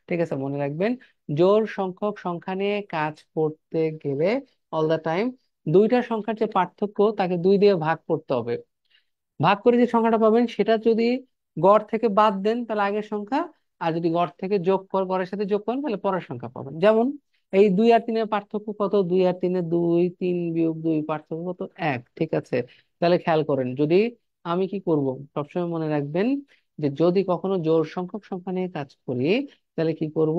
ঠিক আছে, মনে রাখবেন জোড় সংখ্যক সংখ্যা নিয়ে কাজ করতে গেলে অল দা টাইম দুইটা সংখ্যার যে পার্থক্য তাকে 2 দিয়ে ভাগ করতে হবে। ভাগ করে যে সংখ্যাটা পাবেন সেটা যদি গড় থেকে বাদ দেন তাহলে আগের সংখ্যা, আর যদি গড় থেকে গড়ের সাথে যোগ করেন তাহলে পরের সংখ্যা পাবেন। যেমন এই 2 আর 3-এর পার্থক্য কত? 2 আর 3-এ 2, 3 - 2 পার্থক্য কত? 1। ঠিক আছে, তাহলে খেয়াল করেন, যদি আমি কি করব, সবসময় মনে রাখবেন যে যদি কখনো জোড় সংখ্যক সংখ্যা নিয়ে কাজ করি তাহলে কি করব,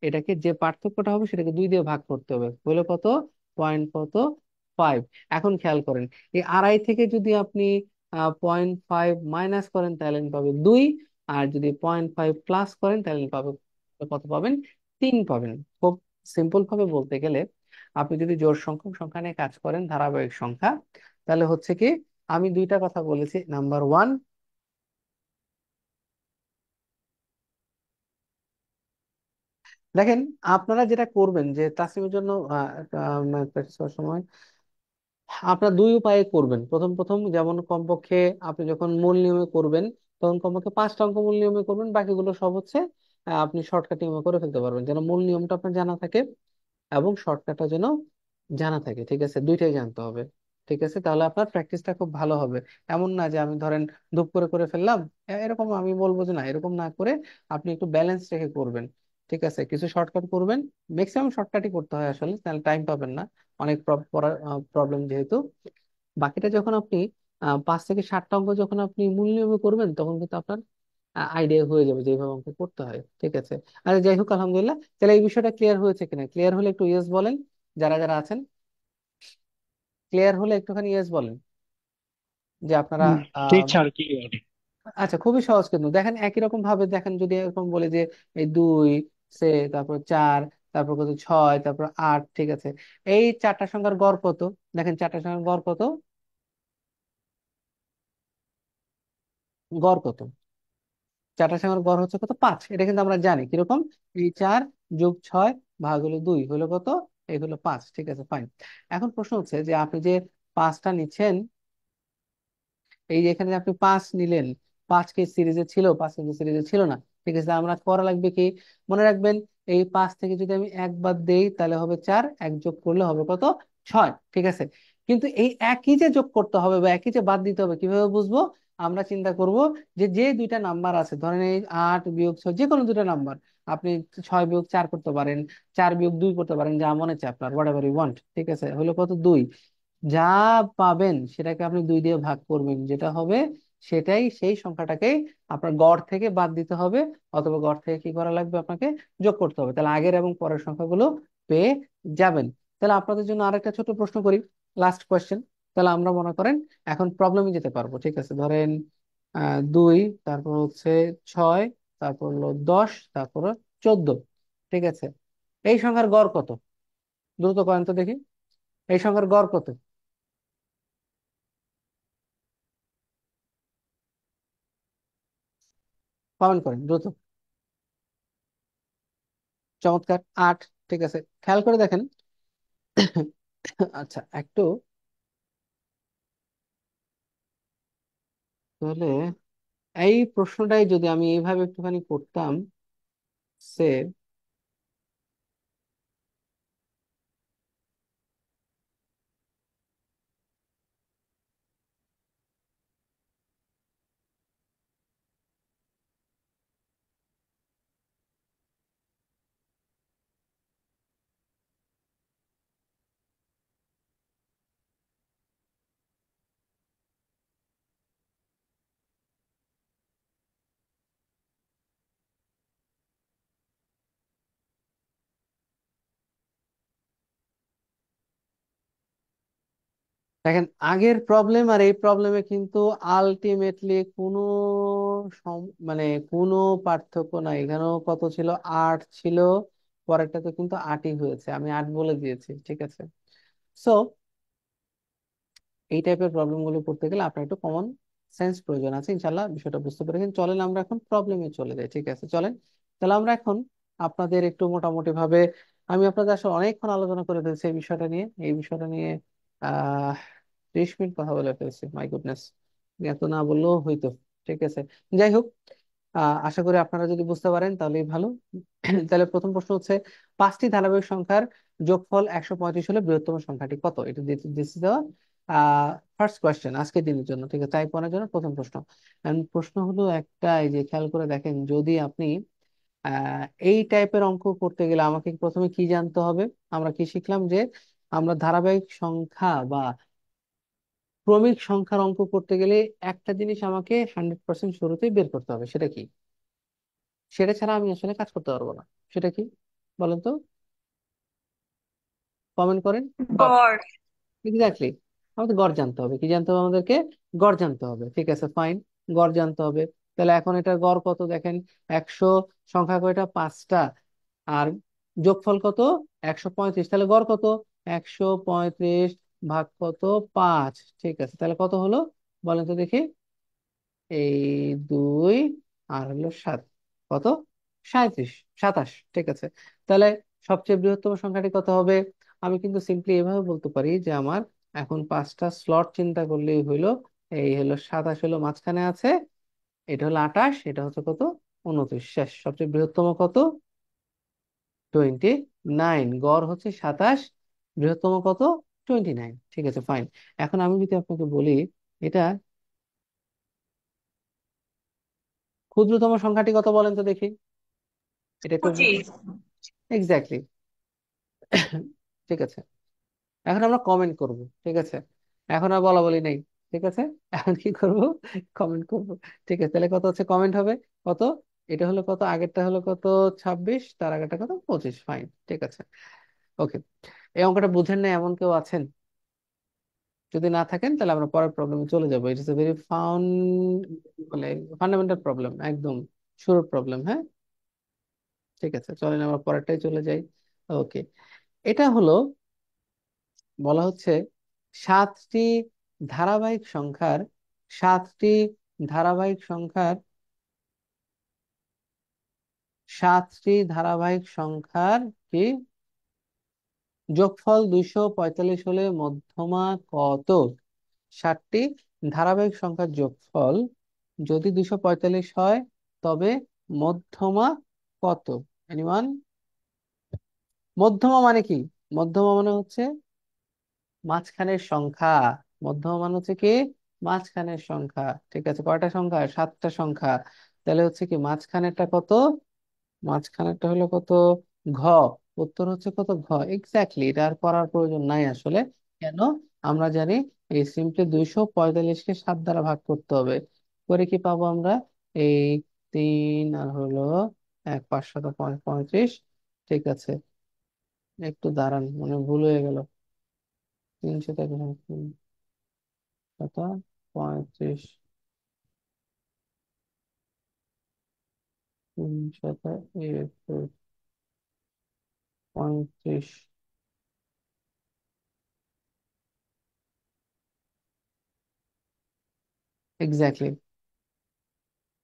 এটাকে যে পার্থক্যটা হবে সেটাকে 2 দিয়ে ভাগ করতে হবে। হলো কত? পয়েন্ট কত? 5। এখন খেয়াল করেন, এই আড়াই থেকে যদি আপনি 0.5 মাইনাস করেন তাহলে পাবে 2, আর যদি 0.5 প্লাস করেন তাহলে পাবে কত? পাবেন 3 পাবেন। খুব সিম্পল ভাবে বলতে গেলে, আপনি যদি জোড় সংখ্যক সংখ্যা নিয়ে কাজ করেন ধারাবাহিক সংখ্যা, তাহলে হচ্ছে কি আমি দুইটা কথা বলেছি। নাম্বার 1, দেখেন আপনারা যেটা করবেন যে তাসলিমের জন্য প্র্যাকটিস করার সময় আপনার 2 উপায়ে করবেন। প্রথম প্রথম যেমন কমপক্ষে আপনি যখন মূল নিয়মে করবেন তখন কমপক্ষে 5টা অঙ্ক মূল নিয়মে করবেন, বাকিগুলো সব হচ্ছে আপনি শর্টকাট নিয়মে করে ফেলতে পারবেন, যেন মূল নিয়মটা আপনার জানা থাকে এবং শর্টকাটটা যেন জানা থাকে। ঠিক আছে, দুইটাই জানতে হবে। ঠিক আছে, তাহলে আপনার প্র্যাকটিসটা খুব ভালো হবে। এমন না যে আমি ধরেন ধুপ করে করে ফেললাম, এরকম আমি বলবো যে না, এরকম না করে আপনি একটু ব্যালেন্স রেখে করবেন। ঠিক আছে, কিছু শর্টকাট করবেন, ম্যাক্সিমাম শর্টকাটই করতে হয় আসলে, তাহলে টাইম পাবেন না অনেক প্রবলেম যেহেতু। বাকিটা যখন আপনি 5 থেকে 7টা অঙ্ক যখন আপনি মূল নিয়মে করবেন তখন কিন্তু আপনার আইডিয়া হয়ে যাবে যে এইভাবে অঙ্ক করতে হয়। ঠিক আছে, আচ্ছা যাই হোক, আলহামদুলিল্লাহ। তাহলে এই বিষয়টা ক্লিয়ার হয়েছে কিনা? ক্লিয়ার হলে একটু ইয়েস বলেন, যারা যারা আছেন। ক্লিয়ার হলে একটুখানি ইয়েস বলেন যে আপনারা আহ টিচার কি? আচ্ছা, খুবই সহজ। কিন্তু দেখেন একই রকম ভাবে দেখেন, যদি এরকম বলে যে এই 2 সে, তারপর 4, তারপর কত 6, তারপর 8। ঠিক আছে, এই 4টা সংখ্যার গড় কত? দেখেন 4টা সংখ্যার গড় কত? গড় কত? 4টা সংখ্যার গড় হচ্ছে কত? 5। এটা কিন্তু আমরা জানি কিরকম, এই 4 + 6 ভাগ হলো 2 হলো কত? এই হলো 5। ঠিক আছে, ফাইন। এখন প্রশ্ন হচ্ছে যে আপনি যে 5টা নিচ্ছেন, এই যে এখানে আপনি 5 নিলেন, 5 কি সিরিজে ছিল? 5 কিন্তু সিরিজে ছিল না। ঠিক আছে, আমরা করা লাগবে কি, মনে রাখবেন এই 5 থেকে যদি আমি 1 বাদ দেই তাহলে হবে 4, 1 যোগ করলে হবে কত? ছয়, ঠিক আছে। কিন্তু এই একই যে যোগ করতে হবে বা একই যে বাদ দিতে হবে কিভাবে বুঝবো? আমরা চিন্তা করব যে যে দুইটা নাম্বার আছে, ধরেন এই 8 বিয়োগ 6, যে কোনো দুইটা নাম্বার, আপনি 6 বিয়োগ 4 করতে পারেন, 4 বিয়োগ 2 করতে পারেন, যা মনে চায় আপনার, হোয়াট এভার ইউ ওয়ান্ট, ঠিক আছে। হলো কত? 2। যা পাবেন সেটাকে আপনি 2 দিয়ে ভাগ করবেন, যেটা হবে সেটাই, সেই সংখ্যাটাকেই আপনার গড় থেকে বাদ দিতে হবে, অথবা গড় থেকে কি করা লাগবে? আপনাকে যোগ করতে হবে। তাহলে আগের এবং পরের সংখ্যাগুলো পেয়ে যাবেন। তাহলে আপনাদের জন্য আরেকটা ছোট প্রশ্ন করি, লাস্ট কোয়েশ্চেন। তাহলে আমরা মনে করেন এখন প্রবলেমে যেতে পারবো, ঠিক আছে। ধরেন 2, তারপর হচ্ছে 6, তারপর হলো 10, তারপর 14, ঠিক আছে। এই সংখ্যার গড় কত? দ্রুত করেন তো দেখি, এই সংখ্যার গড় কত? কমেন্ট করেন দ্রুত। চমৎকার, 8, ঠিক আছে। খেয়াল করে দেখেন। আচ্ছা, একটু তাহলে এই প্রশ্নটাই যদি আমি এইভাবে একটুখানি করতাম, সে দেখেন, আগের প্রবলেম আর এই প্রবলেমে কিন্তু আলটিমেটলি কোনো মানে কোনো পার্থক্য নাই। এখানেও কত ছিল? 8 ছিল, পরেরটা তো কিন্তু 8ই হয়েছে, আমি 8 বলে দিয়েছি, ঠিক আছে। সো এই টাইপের প্রবলেম গুলো করতে গেলে আপনার একটু কমন সেন্স প্রয়োজন আছে। ইনশাল্লাহ বিষয়টা বুঝতে পেরেছেন। চলেন আমরা এখন প্রবলেমে চলে যাই, ঠিক আছে, চলেন। তাহলে আমরা এখন আপনাদের একটু মোটামুটি ভাবে, আমি আপনাদের আসলে অনেকক্ষণ আলোচনা করে ফেলছি এই বিষয়টা নিয়ে, এই বিষয়টা নিয়ে 30 মিনিট কথা বলে ফেলছি, মাই গুডনেস। এত না বললেও হইতো, ঠিক আছে। যাই হোক, আশা করি আপনারা যদি বুঝতে পারেন তাহলেই ভালো। তাহলে প্রথম প্রশ্ন হচ্ছে, 5টি ধারাবাহিক সংখ্যার যোগফল 135 হলে বৃহত্তম সংখ্যাটি কত? এটা দিচ্ছি দেওয়া। ফার্স্ট কোয়েশ্চেন আজকের দিনের জন্য, ঠিক আছে, টাইপ 1 এর জন্য প্রথম প্রশ্ন। And প্রশ্ন হলো একটাই, যে খেয়াল করে দেখেন, যদি আপনি এই টাইপের অঙ্ক করতে গেলে আমাকে প্রথমে কি জানতে হবে? আমরা কি শিখলাম? যে আমরা ধারাবাহিক সংখ্যা বা ক্রমিক সংখ্যার অঙ্ক করতে গেলে একটা জিনিস আমাকে 100% শুরুতেই বের করতে হবে, সেটা কি? সেটা ছাড়া আমি আসলে কাজ করতে পারবো না। সেটা কি বলেন তো? কমেন্ট করেন। গড়। এক্স্যাক্টলি, আমাদের গড় জানতে হবে। কি জানতে হবে আমাদেরকে? গড় জানতে হবে, ঠিক আছে, ফাইন। গড় জানতে হবে। তাহলে এখন এটার গড় কত দেখেন? 100, সংখ্যা কয়টা? 5টা। আর যোগফল কত? 135। তাহলে গড় কত? 135 ভাগ কত? 5, ঠিক আছে। তাহলে কত হলো বলেন তো দেখি? এই 2 আর হলো 7, কত? 37, 27, ঠিক আছে। তাহলে সবচেয়ে বৃহত্তম সংখ্যাটি কত হবে? আমি কিন্তু সিম্পলি এভাবে বলতে পারি যে আমার এখন 5টা স্লট চিন্তা করলেই হইলো। এই হলো 27, হলো মাঝখানে আছে, এটা হলো 28, এটা হচ্ছে কত? 29, শেষ। সবচেয়ে বৃহত্তম কত? 29। গড় হচ্ছে 27, বৃহত্তম কত? 29, ঠিক আছে, ফাইন। এখন আমি যদি আপনাকে বলি, এটা ক্ষুদ্রতম সংখ্যাটি কত বলেন তো দেখি? এটা একটু 25। এক্স্যাক্টলি, ঠিক আছে। এখন আমরা কমেন্ট করব, ঠিক আছে। এখন আর বলা বলি নেই, ঠিক আছে। এখন কি করব? কমেন্ট করব, ঠিক আছে। তাহলে কত হচ্ছে? কমেন্ট হবে কত? এটা হলো কত? আগেরটা হলো কত? 26, তার আগেরটা কত? 25, ফাইন, ঠিক আছে, ওকে। এই অঙ্কটা বুঝেন না এমন কেউ আছেন? যদি না থাকেন তাহলে আমরা পরের প্রবলেমে চলে যাবো। ইট ইস এ ভেরি মানে ফান্ডামেন্টাল প্রবলেম, একদম শুরুর প্রবলেম, হ্যাঁ, ঠিক আছে। চলেন আমরা পরেরটাই চলে যাই। ওকে, এটা হলো, বলা হচ্ছে সাতটি ধারাবাহিক সংখ্যার, সাতটি ধারাবাহিক সংখ্যার, সাতটি ধারাবাহিক সংখ্যার কি যোগফল 245 হলে মধ্যমা কত? 7টি ধারাবাহিক সংখ্যার যোগফল যদি 245 হয়, তবে মধ্যমা কত? এনিওয়ান? মধ্যমা মানে কি? মধ্যমা মানে হচ্ছে মাঝখানের সংখ্যা। মধ্যমা মানে হচ্ছে কি মাঝখানের সংখ্যা। ঠিক আছে, কয়টা সংখ্যা? সাতটা সংখ্যা। তাহলে হচ্ছে কি মাঝখানেরটা কত? মাঝখানেরটা হলো কত? ঘ। উত্তর হচ্ছে কত? ঘ। এক্স্যাক্টলি, এটা আর করার প্রয়োজন নাই আসলে। কেন? আমরা জানি এই সিম্পলি 245-কে 7 দ্বারা ভাগ করতে হবে। করে কি পাবো আমরা? এই 3 আর হলো 1 5 7 35। ঠিক আছে, একটু দাঁড়ান, মানে ভুল হয়ে গেল। 3 শত 35। 3 শত 35। এক্স্যাক্টলি,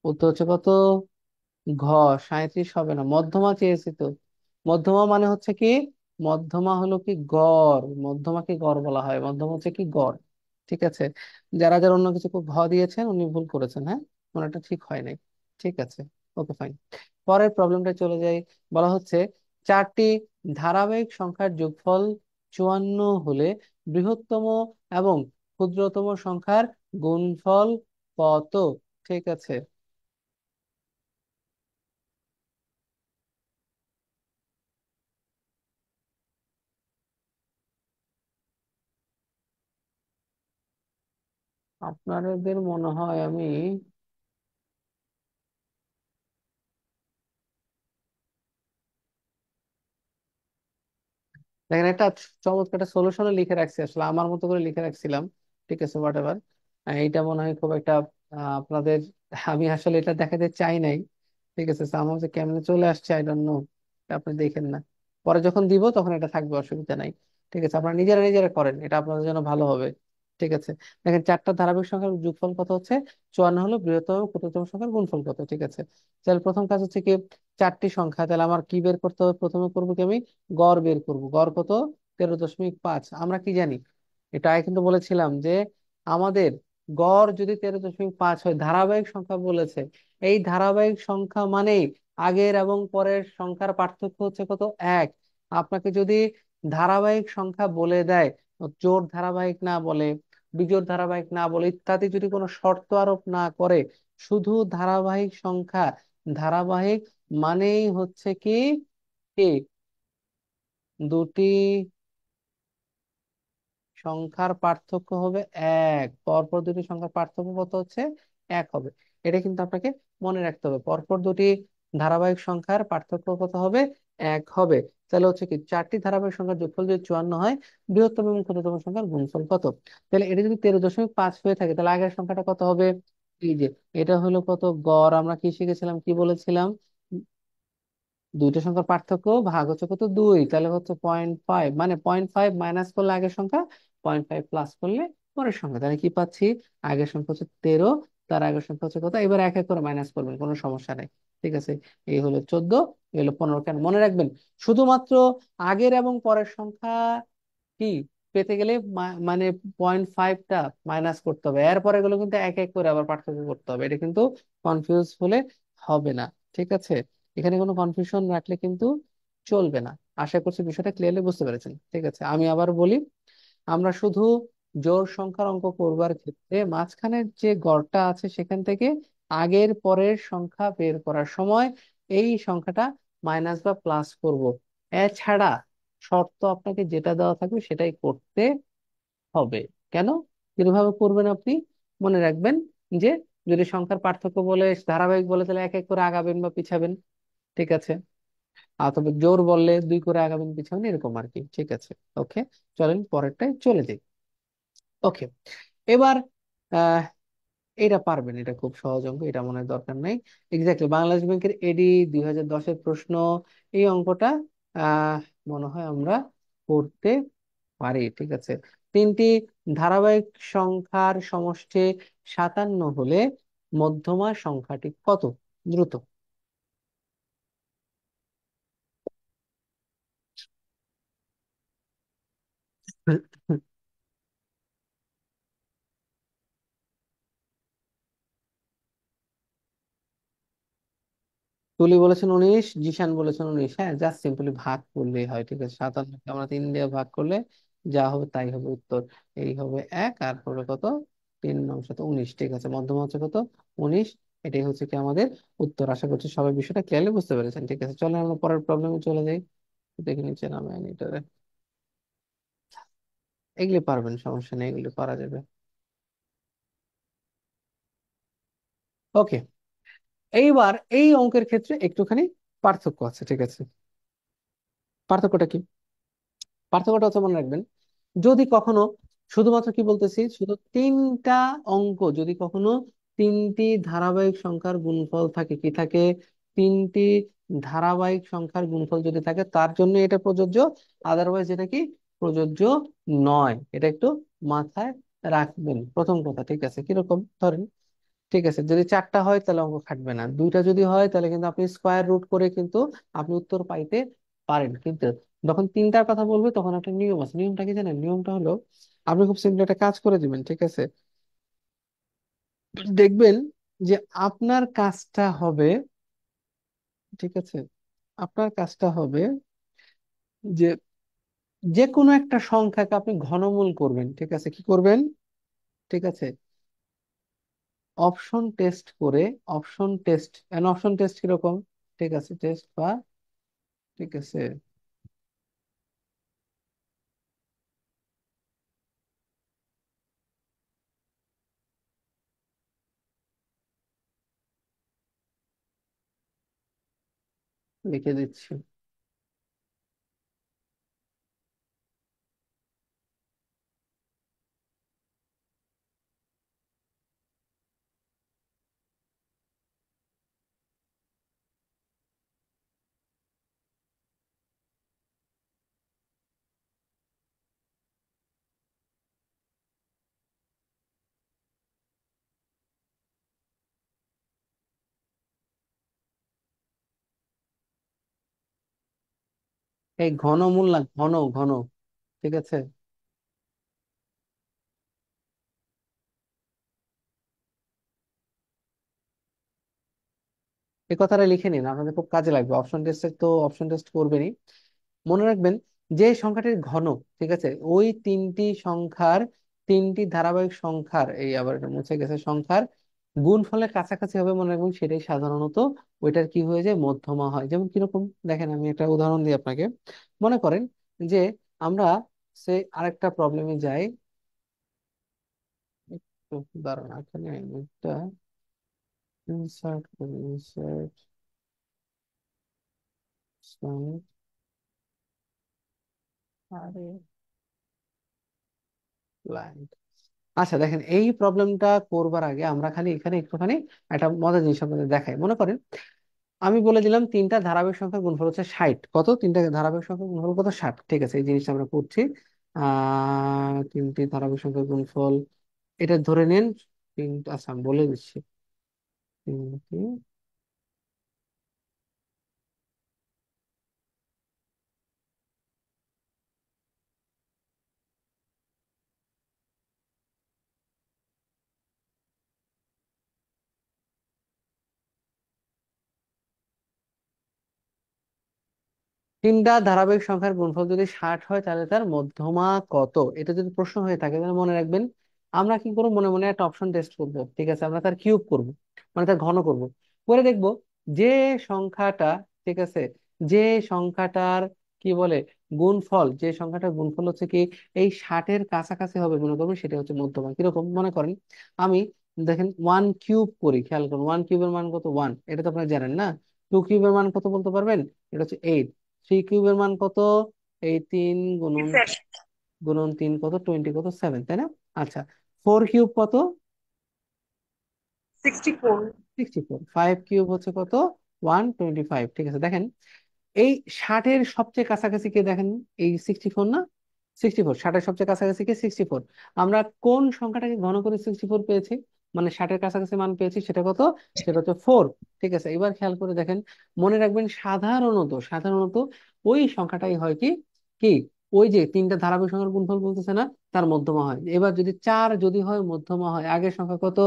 উত্তর হচ্ছে কত? ঘ। 37 হবে না, মধ্যমা চেয়েছি তো। মধ্যমা মানে হচ্ছে কি, মধ্যমা হলো কি গড়। মধ্যমাকে গড় বলা হয়, মধ্যমা হচ্ছে কি গড়। ঠিক আছে, যারা যারা অন্য কিছু ঘ দিয়েছেন উনি ভুল করেছেন, হ্যাঁ, ওনারটা ঠিক হয় নাই। ঠিক আছে, ওকে ফাইন। পরের প্রবলেমটা চলে যাই। বলা হচ্ছে 4টি ধারাবাহিক সংখ্যার যোগফল 54 হলে বৃহত্তম এবং ক্ষুদ্রতম সংখ্যার গুণফল কত? ঠিক আছে, আপনাদের মনে হয় আমি দেখেন একটা চমৎকার একটা সলিউশনে লিখে রাখছি, আসলে আমার মতো করে লিখে রাখছিলাম। ঠিক আছে, হোয়াট এভার। এইটা মনে হয় খুব একটা আপনাদের, আমি আসলে এটা দেখাতে চাই নাই। ঠিক আছে, so আমার যে কেমনে চলে আসছে আই ডোন্ট নো, আপনি দেখেন না। পরে যখন দিব তখন এটা থাকবে, অসুবিধা নাই। ঠিক আছে, আপনারা নিজেরা নিজেরা করেন, এটা আপনাদের জন্য ভালো হবে। ঠিক আছে, দেখেন 4টা ধারাবাহিক সংখ্যার যোগফল কত হচ্ছে 54, হলো বৃহত্তম এবং ক্ষুদ্রতম সংখ্যার গুণফল কত? ঠিক আছে, তাহলে প্রথম কাজ হচ্ছে কি, 4টি সংখ্যা, তাহলে আমার কি বের করতে হবে? প্রথমে করবো কি, আমি গড় বের করব। গড় কত? 13.5। আমরা কি জানি, এটা আগে কিন্তু বলেছিলাম যে আমাদের গড় যদি 13.5 হয়, ধারাবাহিক সংখ্যা বলেছে, এই ধারাবাহিক সংখ্যা মানেই আগের এবং পরের সংখ্যার পার্থক্য হচ্ছে কত? 1। আপনাকে যদি ধারাবাহিক সংখ্যা বলে দেয়, জোড় ধারাবাহিক না বলে, বিজোড় ধারাবাহিক না বলে, ইত্যাদি যদি কোনো শর্ত আরোপ না করে, শুধু ধারাবাহিক সংখ্যা, ধারাবাহিক মানেই হচ্ছে কি, কি দুটি সংখ্যার পার্থক্য হবে 1। পরপর দুটি সংখ্যার পার্থক্য কত হচ্ছে? 1 হবে। এটা কিন্তু আপনাকে মনে রাখতে হবে, পরপর দুটি ধারাবাহিক সংখ্যার পার্থক্য কত হবে? 1 হবে। তাহলে হচ্ছে কি, 4টি ধারাবাহিক সংখ্যার যোগফল যদি 54 হয়, বৃহত্তম এবং ক্ষুদ্রতম সংখ্যার গুণফল কত? তাহলে এটা যদি 13.5 হয়ে থাকে, তাহলে আগের সংখ্যাটা কত হবে? এই যে, এটা হলো কত? গড়। আমরা কি শিখেছিলাম, কি বলেছিলাম? দুইটা সংখ্যার পার্থক্য ভাগ হচ্ছে কত? 2। তাহলে হচ্ছে 0.5, মানে 0.5 মাইনাস করলে আগের সংখ্যা, 0.5 প্লাস করলে পরের সংখ্যা। তাহলে কি পাচ্ছি? আগের সংখ্যা হচ্ছে 13, তার আগের সংখ্যা হচ্ছে কত? এবার এক এক করে মাইনাস করবেন, কোনো সমস্যা নেই। ঠিক আছে, এই হলো 14, এই হলো 15। কেন মনে রাখবেন? শুধুমাত্র আগের এবং পরের সংখ্যা কি পেতে গেলে মানে 0.5টা মাইনাস করতে হবে, এরপরে এগুলো কিন্তু এক এক করে আবার পার্থক্য করতে হবে। এটা কিন্তু কনফিউজ হলে হবে না। ঠিক আছে, এখানে কোনো কনফিউশন রাখলে কিন্তু চলবে না। আশা করছি বিষয়টা ক্লিয়ারলি বুঝতে পেরেছেন। ঠিক আছে, আমি আবার বলি, আমরা শুধু জোড় সংখ্যার অঙ্ক করবার ক্ষেত্রে মাঝখানের যে গড়টা আছে সেখান থেকে আগের পরের সংখ্যা বের করার সময় এই সংখ্যাটা মাইনাস বা প্লাস করব। এছাড়া শর্ত আপনাকে যেটা দেওয়া থাকবে সেটাই করতে হবে। কেন? কিভাবে করবেন আপনি? মনে রাখবেন যে যদি সংখ্যার পার্থক্য বলে, ধারাবাহিক বলে, তাহলে এক এক করে আগাবেন বা পিছাবেন। ঠিক আছে, আর তবে জোর বললে 2 করে আগাবেন পিছাবেন, এরকম আর কি। ঠিক আছে, ওকে, চলেন পরেরটায় চলে যাই। ওকে, এবার আহ এটা পারবেন, এটা খুব সহজ অঙ্ক, এটা মনে হয় দরকার নাই। এক্স্যাক্টলি, বাংলাদেশ ব্যাংকের এডি 2010-এর প্রশ্ন। এই অঙ্কটা আহ মনে হয় আমরা করতে পারি। ঠিক আছে, 3টি ধারাবাহিক সংখ্যার সমষ্টি 57 হলে মধ্যমা সংখ্যাটি কত? দ্রুত। তুলি বলেছেন 19, জিশান বলেছেন 19। হ্যাঁ, জাস্ট সিম্পলি ভাগ করলেই হয়। ঠিক আছে, 57কে আমরা 3 দিয়ে ভাগ করলে যা হবে তাই হবে উত্তর। এই হবে 1 আর হলো কত, 3 9 7 19। ঠিক আছে, মধ্যমা হচ্ছে কত, 19। এটাই হচ্ছে কি আমাদের উত্তর। আশা করছি সবাই বিষয়টা ক্লিয়ারলি বুঝতে পেরেছেন। ঠিক আছে, চলো আমরা পরের প্রবলেমে চলে যাই। দেখে নিচে নামে এটা, এগুলি পারবেন, সমস্যা নেই, এগুলি পারা যাবে। ওকে, এইবার এই অঙ্কের ক্ষেত্রে একটুখানি পার্থক্য আছে। ঠিক আছে, পার্থক্যটা কি? পার্থক্যটা হচ্ছে, মনে রাখবেন, যদি কখনো শুধুমাত্র কি বলতেছি, শুধু তিনটা অঙ্ক, যদি কখনো তিনটি ধারাবাহিক সংখ্যার গুণফল থাকে, কি থাকে, তিনটি ধারাবাহিক সংখ্যার গুণফল যদি থাকে, তার জন্য এটা প্রযোজ্য। আদারওয়াইজ এটা কি প্রযোজ্য নয়, এটা একটু মাথায় রাখবেন, প্রথম কথা। ঠিক আছে, কিরকম ধরেন, ঠিক আছে, যদি 4টা হয় তাহলে অঙ্ক খাটবে না, 2টা যদি হয় তাহলে কিন্তু আপনি স্কোয়ার রুট করে কিন্তু আপনি উত্তর পাইতে পারেন। কিন্তু যখন 3টার কথা বলবে তখন একটা নিয়ম আছে। নিয়মটা কি জানেন? নিয়মটা হলো, আপনি খুব সিম্পল একটা কাজ করে দিবেন। ঠিক আছে, দেখবেন যে আপনার কাজটা হবে, ঠিক আছে, আপনার কাজটা হবে যে যে কোনো একটা সংখ্যাকে আপনি ঘনমূল করবেন। ঠিক আছে, কি করবেন? ঠিক আছে, অপশন টেস্ট করে, অপশন টেস্ট, অপশন টেস্ট কিরকম, ঠিক আছে, টেস্ট বা, ঠিক আছে, লিখে দিচ্ছি। এই ঘনমূল না, ঘন ঘন। ঠিক আছে, এই কথাটা লিখে নিন, আপনাদের খুব কাজে লাগবে। অপশন টেস্টে তো অপশন টেস্ট করবেনই। মনে রাখবেন যে সংখ্যাটির ঘন, ঠিক আছে, ওই তিনটি সংখ্যার, তিনটি ধারাবাহিক সংখ্যার, এই আবার এটা মুছে গেছে, সংখ্যার গুণফলের কাছাকাছি হবে, মনে রাখবেন, সেটাই সাধারণত ওইটার কি হয়ে যায়, মধ্যমা হয়। যেমন কিরকম দেখেন, আমি একটা উদাহরণ দিই আপনাকে। মনে করেন যে আমরা সে আরেকটা প্রবলেমে যাই। একটু দাঁড়ান, এখানে একটা ইনসার্ট করি, ইনসার্ট স্লাইড, আরে লাইন। আচ্ছা দেখেন, এই প্রবলেমটা করবার আগে আমরা খালি এখানে একটুখানি একটা মজার জিনিস আপনাদের দেখাই। মনে করেন আমি বলে দিলাম তিনটা ধারাবাহিক সংখ্যার গুণফল হচ্ছে 60। কত? তিনটা ধারাবাহিক সংখ্যার গুণফল কত? 60। ঠিক আছে, এই জিনিসটা আমরা করছি। তিনটি ধারাবাহিক সংখ্যার গুণফল, এটা ধরে নিন তিনটা, আচ্ছা আমি বলে দিচ্ছি, তিনটি, তিনটা ধারাবাহিক সংখ্যার গুণফল যদি 60 হয় তাহলে তার মধ্যমা কত? এটা যদি প্রশ্ন হয়ে থাকে তাহলে মনে রাখবেন, আমরা কি করবো, মনে মনে একটা অপশন টেস্ট করব। ঠিক আছে, আমরা তার কিউব করব, মানে তার ঘন করব, করে দেখব যে সংখ্যাটা, ঠিক আছে, যে সংখ্যাটার কি বলে গুণফল, যে সংখ্যাটার গুণফল হচ্ছে কি এই 60-এর কাছাকাছি হবে, মনে করবেন সেটা হচ্ছে মধ্যমা। কিরকম মনে করেন, আমি দেখেন 1 কিউব করি, খেয়াল করুন 1 কিউবের মান কত, 1, এটা তো আপনারা জানেন না। 2 কিউবের মান কত বলতে পারবেন? এটা হচ্ছে 8। 3 কিউবের মান কত? এই 3 গুণন, গুণন 3 কত, 20 কত, 7, তাই না? আচ্ছা, 4 কিউব কত? 64। 64। 5 কিউব হচ্ছে কত? 125। ঠিক আছে, দেখেন এই 60-এর সবচেয়ে কাছাকাছি কে দেখেন? এই 64 না? 64, 60-এর সবচেয়ে কাছাকাছি কে? 64। আমরা কোন সংখ্যাটাকে ঘন করে 64 পেয়েছি, মানে 60-এর কাছাকাছি মান পেয়েছি, সেটা কত? সেটা হচ্ছে 4। ঠিক আছে, এবার খেয়াল করে দেখেন, মনে রাখবেন সাধারণত, সাধারণত ওই সংখ্যাটাই হয় কি, কি ওই যে তিনটা ধারাবাহিক সংখ্যার গুণফল বলতেছে না, তার মধ্যমা হয়। এবার যদি 4 যদি হয়, মধ্যমা হয়। আগের সংখ্যা কত?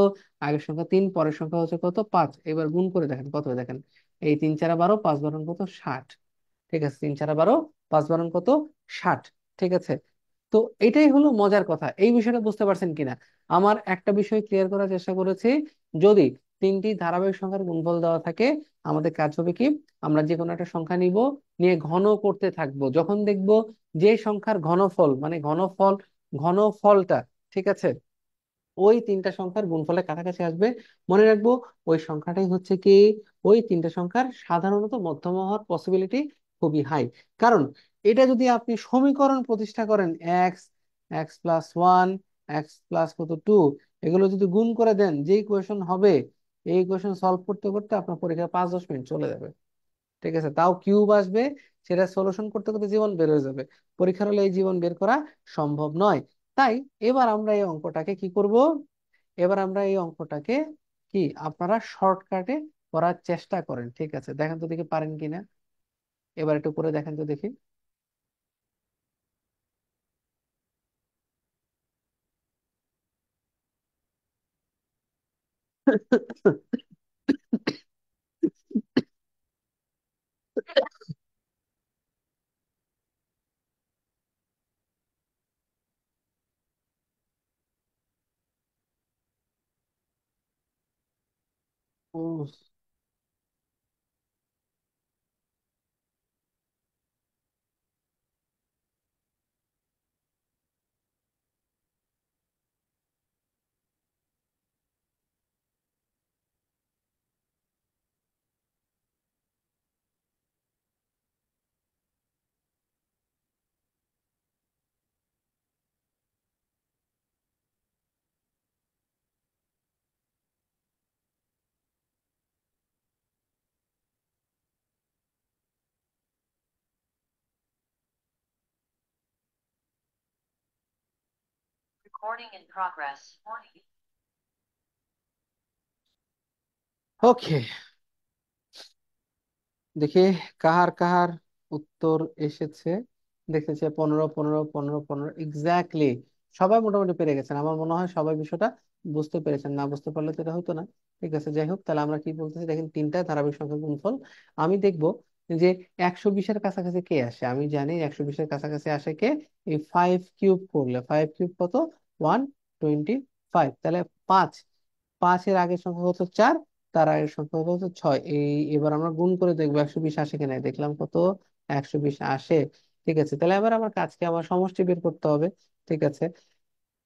আগের সংখ্যা 3, পরের সংখ্যা হচ্ছে কত, 5। এবার গুণ করে দেখেন কত হয়, দেখেন এই 3 4 12, 5 12 কত, 60। ঠিক আছে, 3 4 12, 5 12 কত, 60। ঠিক আছে, তো এটাই হলো মজার কথা, এই বিষয়টা বুঝতে পারছেন কিনা। আমার একটা বিষয় ক্লিয়ার করার চেষ্টা করেছি। যদি তিনটি ধারাবাহিক সংখ্যার গুণফল দেওয়া থাকে, আমাদের কাজ হবে কি, আমরা যে কোনো একটা সংখ্যা নিব, নিয়ে ঘন করতে থাকবো। যখন দেখব যে সংখ্যার ঘনফল, মানে ঘনফলটা, ঠিক আছে, ওই তিনটা সংখ্যার গুণফলের কাছাকাছি আসবে, মনে রাখবো ওই সংখ্যাটাই হচ্ছে কি, ওই তিনটা সংখ্যার সাধারণত মধ্যমা হওয়ার পসিবিলিটি খুবই হাই। কারণ এটা যদি আপনি সমীকরণ প্রতিষ্ঠা করেন, এক্স, x+1, x+2, এগুলো যদি গুণ করে দেন, যে ইকুয়েশন হবে, এই ইকুয়েশন সলভ করতে করতে আপনার পরীক্ষায় 5-10 মিনিট চলে যাবে। ঠিক আছে, তাও কিউব আসবে, সেটা সলিউশন করতে করতে জীবন বের হয়ে যাবে। পরীক্ষার হলে এই জীবন বের করা সম্ভব নয়। তাই এবার আমরা এই অঙ্কটাকে কি করব, এবার আমরা এই অঙ্কটাকে কি, আপনারা শর্টকাটে করার চেষ্টা করেন। ঠিক আছে, দেখেন তো দেখি পারেন কিনা, এবার একটু করে দেখেন তো দেখি। ওকে, দেখি কাহার কাহার উত্তর এসেছে। দেখেছে 15, 15, 15, 15 এক্স্যাক্টলি। সবাই মোটামুটি পেরে গেছেন, আমার মনে হয় সবাই বিষয়টা বুঝতে পেরেছেন, না বুঝতে পারলে তো এটা হতো না। ঠিক আছে, যাই হোক, তাহলে আমরা কি বলতেছি দেখেন, তিনটা ধারাবাহিক সংখ্যার গুণফল। আমি দেখবো যে 120-এর কাছাকাছি কে আসে। আমি জানি 120-এর কাছাকাছি আসে কে, এই 5 কিউব করলে, 5 কিউব কত, 125। তাহলে 5, 5-এর আগের সংখ্যা হচ্ছে 4, তার আগের সংখ্যা হচ্ছে 6। এবার আমরা গুণ করে দেখবো 120 আসে কিনা, দেখলাম কত, 120 আসে। ঠিক আছে, তাহলে এবার আমার কাজকে আমার সমষ্টি বের করতে হবে। ঠিক আছে,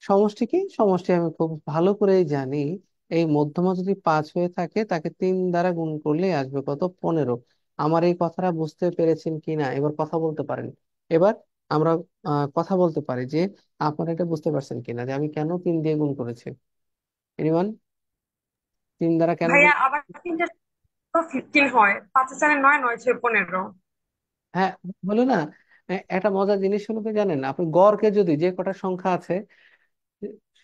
সমষ্টি কি, সমষ্টি আমি খুব ভালো করেই জানি। এই মধ্যমা যদি 5 হয়ে থাকে, তাকে 3 দ্বারা গুণ করলেই আসবে কত, 15। আমার এই কথাটা বুঝতে পেরেছেন কিনা, এবার কথা বলতে পারেন। এবার আমরা কথা বলতে পারি যে আপনারা এটা বুঝতে পারছেন কিনা, যে আমি কেন 3 দিয়ে গুণ করেছি। এনিওয়ান, 3 দ্বারা কেন গুণ? ভাইয়া আবার তিনটা তো 15 হয়, 5 আর 4 9, 9 6 15। হ্যাঁ, বলো না। একটা মজার জিনিস হলো কি জানেন, আপনি গড়কে যদি, যে কটা সংখ্যা আছে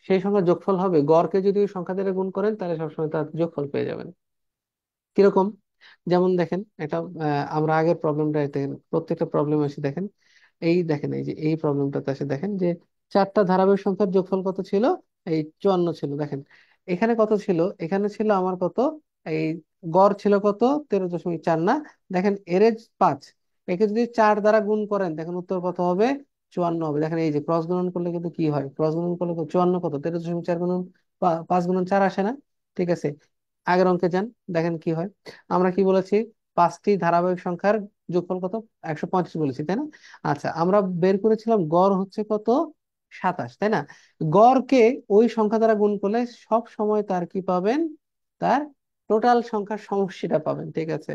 সেই সংখ্যার যোগফল হবে, গড়কে যদি ওই সংখ্যা দ্বারা গুণ করেন, তাহলে সবসময় তার যোগফল পেয়ে যাবেন। কিরকম, যেমন দেখেন একটা, আমরা আগের প্রবলেমটা দেখেন, প্রত্যেকটা প্রবলেম এসে দেখেন, এই দেখেন, এই যে এই প্রবলেমটাতে এসে দেখেন যে চারটা ধারাবাহিক সংখ্যার যোগফল কত ছিল, এই 54 ছিল। দেখেন এখানে কত ছিল, এখানে ছিল আমার কত, এই গড় ছিল কত, 13.4 না। দেখেন এর 5, একে যদি 4 দ্বারা গুণ করেন, দেখেন উত্তর কত হবে, 54 হবে। দেখেন এই যে ক্রস গুণন করলে কিন্তু কি হয়, ক্রস গুণন করলে 54 কত, 13.4 গুণন 5 গুণন 4 আসে না। ঠিক আছে, আগের অঙ্কে যান, দেখেন কি হয়। আমরা কি বলেছি, 5টি ধারাবাহিক সংখ্যার যোগফল কত, 135 বলেছি, তাই না? আচ্ছা, আমরা বের করেছিলাম গড় হচ্ছে কত, 27, তাই না? গড়কে ওই সংখ্যা দ্বারা গুণ করলে সব সময় তার কি পাবেন, তার টোটাল সংখ্যার সমষ্টিটা পাবেন। ঠিক আছে,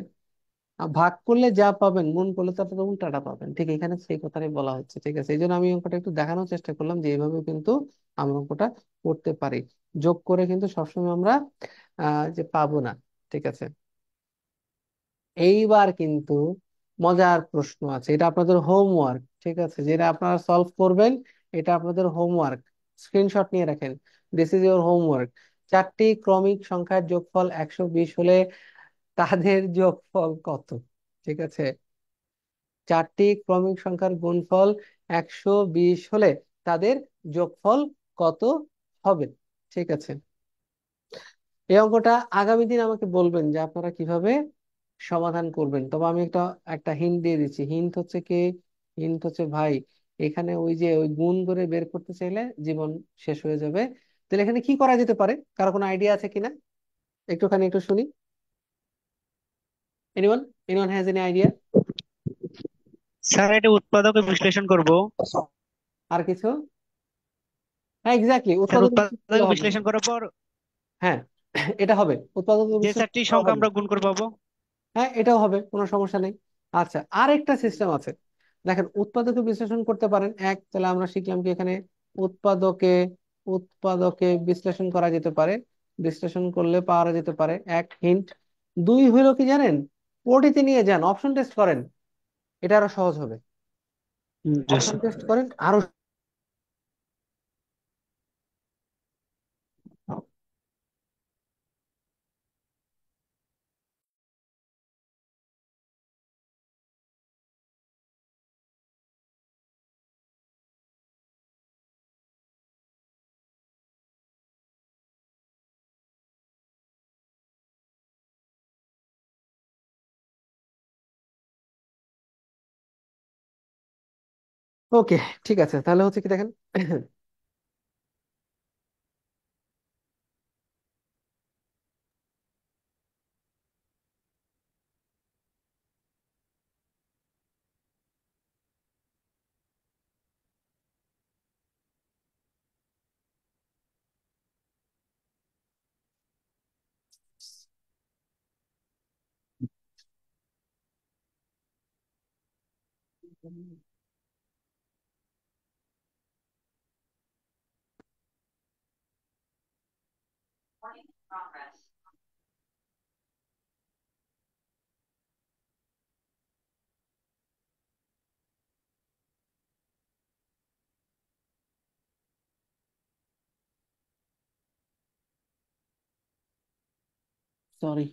আর ভাগ করলে যা পাবেন, গুণ করলে তার তো উল্টাটা পাবেন। ঠিক এখানে সেই কথাটাই বলা হচ্ছে। ঠিক আছে, এই জন্য আমি অঙ্কটা একটু দেখানোর চেষ্টা করলাম যে এইভাবে কিন্তু আমরা অঙ্কটা করতে পারি। যোগ করে কিন্তু সবসময় আমরা যে পাবো না। ঠিক আছে, এইবার কিন্তু মজার প্রশ্ন আছে, এটা আপনাদের হোমওয়ার্ক। ঠিক আছে, যেটা আপনারা সলভ করবেন, এটা আপনাদের হোমওয়ার্ক। স্ক্রিনশট নিয়ে রাখেন, দিস ইজ ইওর হোমওয়ার্ক। চারটি ক্রমিক সংখ্যার যোগফল 120 হলে তাদের যোগফল কত? ঠিক আছে, চারটি ক্রমিক সংখ্যার গুণফল 120 হলে তাদের যোগফল কত হবে? ঠিক আছে, এই অঙ্কটা আগামী দিন আমাকে বলবেন যে আপনারা কিভাবে সমাধান করবেন। তবে আমি একটা একটা হিন্ট দিয়ে দিচ্ছি, হিন্ট হচ্ছে কি, হিন্ট হচ্ছে ভাই, এখানে ওই যে ওই গুণ করে বের করতে চাইলে জীবন শেষ হয়ে যাবে। তাহলে এখানে কি করা যেতে পারে, কারো কোনো আইডিয়া আছে কিনা? একটুখানি একটু শুনি। Anyone, anyone has any idea? Sir এটা উৎপাদকে বিশ্লেষণ করব। আর কিছু? হ্যাঁ, এক্স্যাক্টলি, স্যার উৎপাদক উৎপাদকে করলে হবে। বিশ্লেষণ করার পর হ্যাঁ, এটা হবে, উৎপাদক যে বিশ্লেষণ চারটি করা সংখ্যা হবে। আমরা গুণ করে পাবো। হ্যাঁ, এটাও হবে, কোনো সমস্যা নেই। আচ্ছা, আর একটা সিস্টেম আছে। দেখেন, উৎপাদকে বিশ্লেষণ করতে পারেন এক, তাহলে আমরা শিখলাম কি এখানে উৎপাদকে উৎপাদকে বিশ্লেষণ করা যেতে পারে। বিশ্লেষণ করলে পাওয়া যেতে পারে এক হিন্ট। দুই হইলো কি জানেন, ওটিতে নিয়ে যান, অপশন টেস্ট করেন, এটা আরো সহজ হবে। জি অপশন স্যার। টেস্ট করেন আরো। ওকে, ঠিক আছে, তাহলে হচ্ছে কি দেখেন। সরি,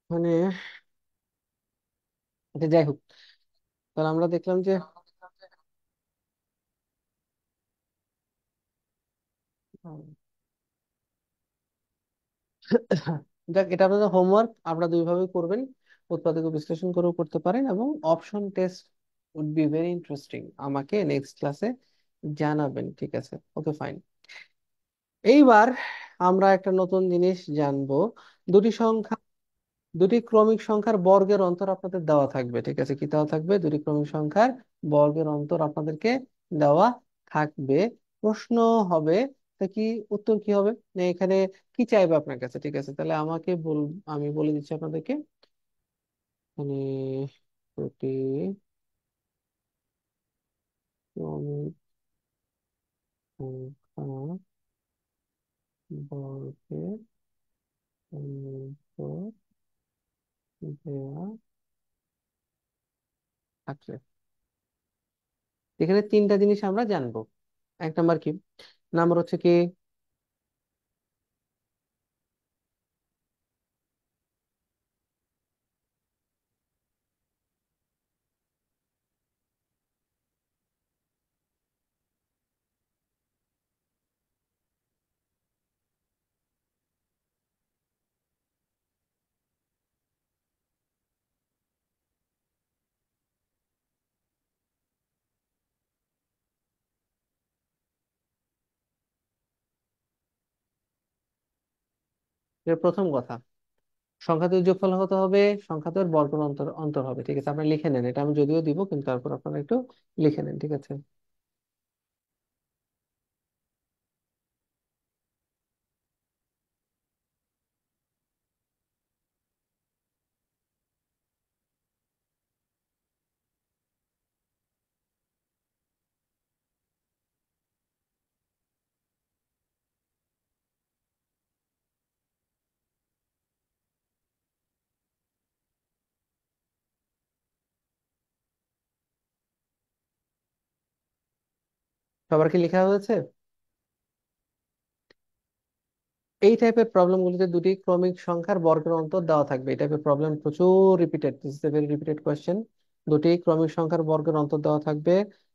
মানে এটা যাই হোক, তাহলে আমরা দেখলাম যে যাক, এটা আপনাদের হোমওয়ার্ক, আপনারা দুইভাবে করবেন। উৎপাদক বিশ্লেষণ করেও করতে পারেন, এবং option test would be very interesting, আমাকে নেক্সট ক্লাসে জানাবেন, ঠিক আছে? Okay, fine. এইবার আমরা একটা নতুন জিনিস জানবো। দুটি সংখ্যা, দুটি ক্রমিক সংখ্যার বর্গের অন্তর আপনাদের দেওয়া থাকবে, ঠিক আছে? কি দেওয়া থাকবে? দুটি ক্রমিক সংখ্যার বর্গের অন্তর আপনাদেরকে দেওয়া থাকবে। প্রশ্ন হবে, তা কি উত্তর কি হবে, না এখানে কি চাইবে আপনার কাছে, ঠিক আছে? তাহলে আমাকে আমি বলে দিচ্ছি আপনাদেরকে। মানে দুটি ক্রমিক সংখ্যা বর্গের অন্তর দেওয়া থাকবে। এখানে তিনটা জিনিস আমরা জানবো। এক নাম্বার কি, নাম্বার হচ্ছে কি, এর প্রথম কথা, সংখ্যাটির যোগফল হতে হবে সংখ্যাটির বর্গের অন্তর অন্তর হবে, ঠিক আছে? আপনি লিখে নেন, এটা আমি যদিও দিব, কিন্তু তারপর আপনারা একটু লিখে নেন, ঠিক আছে? সবার কি লেখা হয়েছে? এই টাইপের প্রবলেম গুলিতে দুটি ক্রমিক সংখ্যার বর্গের অন্তর দেওয়া থাকবে, এই টাইপের প্রবলেম প্রচুর repeated, this is a very repeated question. দুটি ক্রমিক সংখ্যার বর্গের অন্তর দেওয়া থাকবে,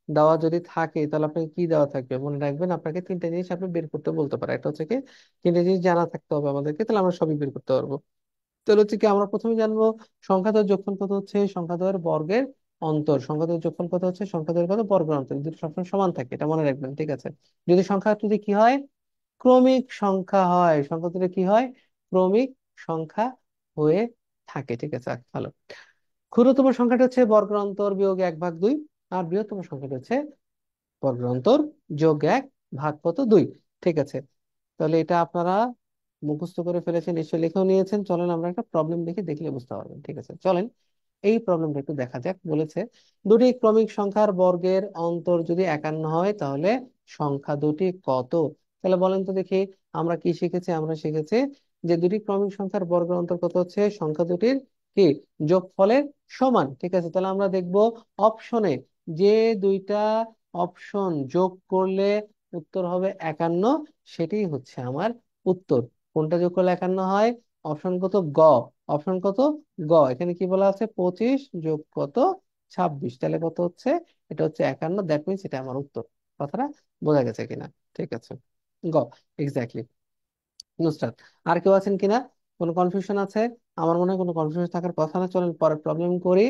দেওয়া যদি থাকে তাহলে আপনাকে কি দেওয়া থাকবে মনে রাখবেন, আপনাকে তিনটা জিনিস আপনি বের করতে বলতে পারে। একটা হচ্ছে কি, তিনটা জিনিস জানা থাকতে হবে আমাদেরকে, তাহলে আমরা সবই বের করতে পারবো। তাহলে হচ্ছে কি, আমরা প্রথমে জানবো সংখ্যাদ্বয়ের যোগফল কত হচ্ছে, সংখ্যাদ্বয়ের বর্গের অন্তর, সংখ্যা দুটির যোগফল কত হচ্ছে, সংখ্যা দুটির কত, বর্গের অন্তর, দুটো সবসময় সমান থাকে, এটা মনে রাখবেন, ঠিক আছে। যদি সংখ্যা দুটি কি হয়, ক্রমিক সংখ্যা হয়, সংখ্যা দুটি কি হয়, ক্রমিক সংখ্যা হয়ে থাকে, ঠিক আছে। ভালো। ক্ষুদ্রতম সংখ্যাটা হচ্ছে বর্গের অন্তর বিয়োগ 1/2, আর বৃহত্তম সংখ্যাটা হচ্ছে বর্গের অন্তর যোগ 1/2 ঠিক আছে। তাহলে এটা আপনারা মুখস্থ করে ফেলেছেন, নিশ্চয়ই লিখেও নিয়েছেন। চলেন আমরা একটা প্রবলেম দেখি, দেখলে বুঝতে পারবেন, ঠিক আছে। চলেন এই প্রবলেমটা একটু দেখা যাক। বলেছে দুটি ক্রমিক সংখ্যার বর্গের অন্তর যদি 51 হয় তাহলে সংখ্যা দুটি কত। তাহলে বলেন তো দেখি, আমরা কি শিখেছি, আমরা শিখেছি যে দুটি ক্রমিক সংখ্যার বর্গের অন্তর কত হচ্ছে, সংখ্যা দুটির কি যোগফলের সমান, ঠিক আছে। তাহলে আমরা দেখব অপশনে যে দুইটা অপশন যোগ করলে উত্তর হবে 51, সেটি হচ্ছে আমার উত্তর। কোনটা যোগ করলে 51 হয়, অপশন কত, গ। অপশন কত, গ। এখানে কি বলা আছে, 25 যোগ কত, 26, তাহলে কত হচ্ছে, এটা হচ্ছে 51, দ্যাট মিনস এটা আমার উত্তর। কথাটা বোঝা গেছে কিনা, ঠিক আছে। গ, এক্স্যাক্টলি। নুসরাত, আর কেউ আছেন কিনা, কোনো কনফিউশন আছে? আমার মনে হয় কোনো কনফিউশন থাকার কথা না। চলেন পরের প্রবলেম করি,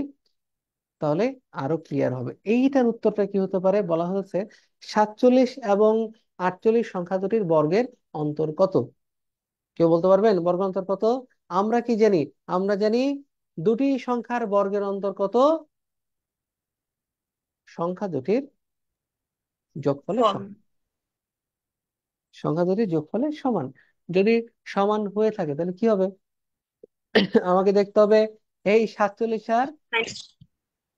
তাহলে আরো ক্লিয়ার হবে। এইটার উত্তরটা কি হতে পারে, বলা হয়েছে 47 এবং 48 সংখ্যা দুটির বর্গের অন্তর কত। কেউ বলতে পারবেন বর্গের অন্তর কত? আমরা কি জানি, আমরা জানি দুটি সংখ্যার বর্গের অন্তর কত, সংখ্যা দুটির যোগফলের ফল। সমান, সংখ্যা দুটির যোগফলের সমান। যদি সমান হয়ে থাকে তাহলে কি হবে, আমাকে দেখতে হবে এই 47 আর, Nice.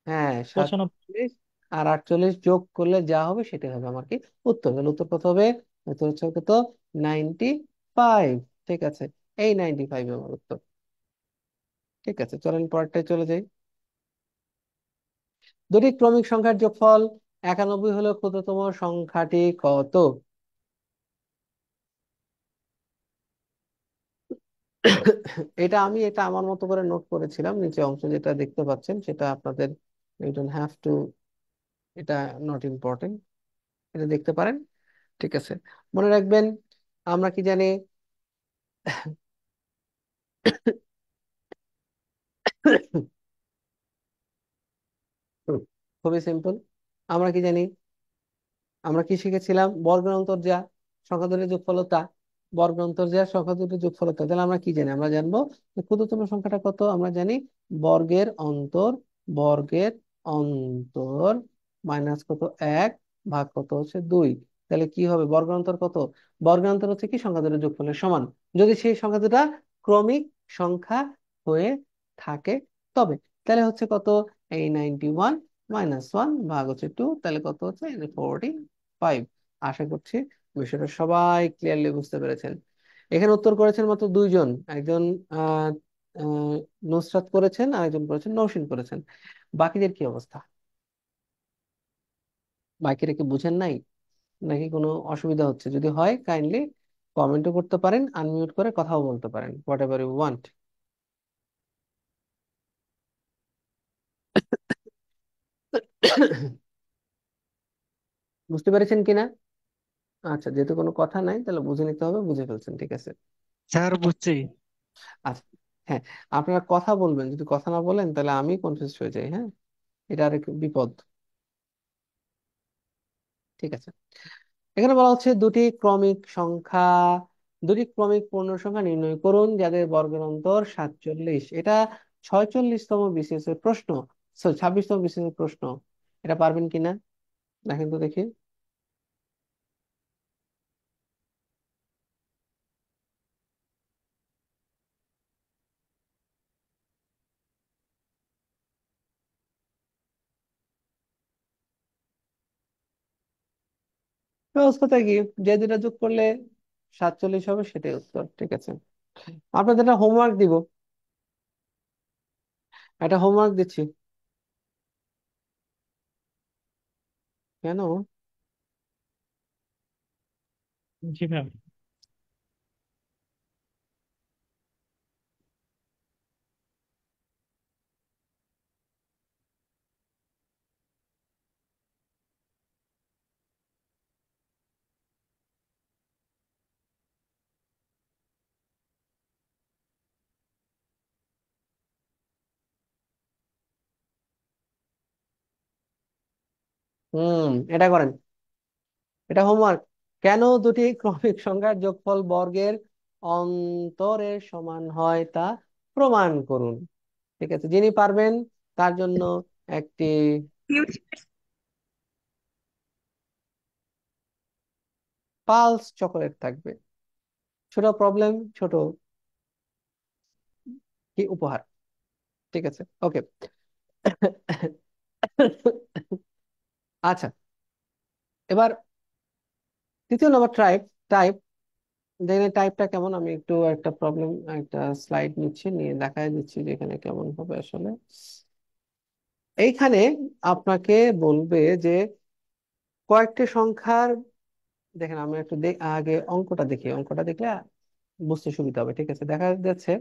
হ্যাঁ 95। 47 আর 48 যোগ করলে যা হবে সেটাই হবে আমার কি উত্তর। তাহলে উত্তর কত হবে, উত্তর হচ্ছে কত, 95, ঠিক আছে। এই 95 আমার উত্তর, ঠিক আছে। চলেন পরেরটায় চলে যাই। দুটি ক্রমিক সংখ্যার যোগফল 91 হলো ক্ষুদ্রতম সংখ্যাটি কত। এটা আমার মতো করে নোট করেছিলাম, নিচে অংশ যেটা দেখতে পাচ্ছেন সেটা আপনাদের, ইউ ডোন্ট হ্যাভ টু, এটা নট ইম্পর্টেন্ট, এটা দেখতে পারেন, ঠিক আছে। মনে রাখবেন, আমরা কি জানি, খুবই সিম্পল। আমরা কি জানি, আমরা কি শিখেছিলাম, বর্গের অন্তর যা, সংখ্যা দুটির যোগফল তা, বর্গের অন্তর যা, সংখ্যা দুটির যোগফল তা। তাহলে আমরা কি জানি, আমরা জানবো যে ক্ষুদ্রতম সংখ্যাটা কত, আমরা জানি বর্গের অন্তর, বর্গের অন্তর মাইনাস কত, 1 ভাগ কত হচ্ছে 2। তাহলে কি হবে, বর্গের অন্তর কত, বর্গের অন্তর হচ্ছে কি সংখ্যা দুটির যোগফলের সমান, যদি সেই সংখ্যা দুটা ক্রমিক সংখ্যা হয়ে থাকে তবে। তাহলে হচ্ছে কত, এই 91 -1 ভাগ হচ্ছে 2, তাহলে কত হচ্ছে, 45। আশা করছি বিষয়টা সবাই ক্লিয়ারলি বুঝতে পেরেছেন। এখানে উত্তর করেছেন মাত্র দুইজন, একজন আহ আহ, নুসরাত করেছেন আর একজন করেছেন নৌসিন করেছেন। বাকিদের কি অবস্থা, বাকিরা কি বুঝেন নাই, নাকি কোনো অসুবিধা হচ্ছে? যদি হয় কাইন্ডলি কমেন্টও করতে পারেন, আনমিউট করে কথাও বলতে পারেন, হোয়াট এভার ইউ ওয়ান্ট। বুঝতে পেরেছেন কিনা? আচ্ছা, যেহেতু কোনো কথা নাই তাহলে বুঝে নিতে হবে, বুঝে ফেলছেন, ঠিক আছে। স্যার বুঝছি। আচ্ছা, হ্যাঁ, আপনারা কথা বলবেন, যদি কথা না বলেন তাহলে আমি কনফিউজ হয়ে যাই, হ্যাঁ, এটা আর একটু বিপদ, ঠিক আছে। এখানে বলা হচ্ছে দুটি ক্রমিক পূর্ণ সংখ্যা নির্ণয় করুন যাদের বর্গের অন্তর 47। এটা 46তম বিসিএস এর প্রশ্ন, সরি 26তম বিসিএস এর প্রশ্ন। এটা পারবেন কিনা দেখেন তো দেখি। সহজ কথা কি, যে দুটা যোগ করলে 47 হবে সেটাই উত্তর, ঠিক আছে। আপনাদের একটা হোমওয়ার্ক দিব, একটা হোমওয়ার্ক দিচ্ছি। কেন? জি ম্যাম। এটা করেন, এটা হোমওয়ার্ক। কেন দুটি ক্রমিক সংখ্যার যোগফল বর্গের অন্তরের সমান হয় তা প্রমাণ করুন। ঠিক আছে, যিনি পারবেন তার জন্য একটি পালস চকোলেট থাকবে। ছোট প্রবলেম, ছোট কি উপহার। ঠিক আছে, ওকে। আচ্ছা, এবার তৃতীয় নম্বর টাইপ। টাইপ দেখেন টাইপটা কেমন, আমি একটু একটা প্রবলেম, একটা স্লাইড নিচ্ছি, নিয়ে দেখায় দিচ্ছি যে এখানে কেমন হবে আসলে। এইখানে আপনাকে বলবে যে কয়েকটি সংখ্যার, দেখেন আমি একটু আগে অঙ্কটা দেখি, অঙ্কটা দেখলে বুঝতে সুবিধা হবে। ঠিক আছে, দেখা যাচ্ছে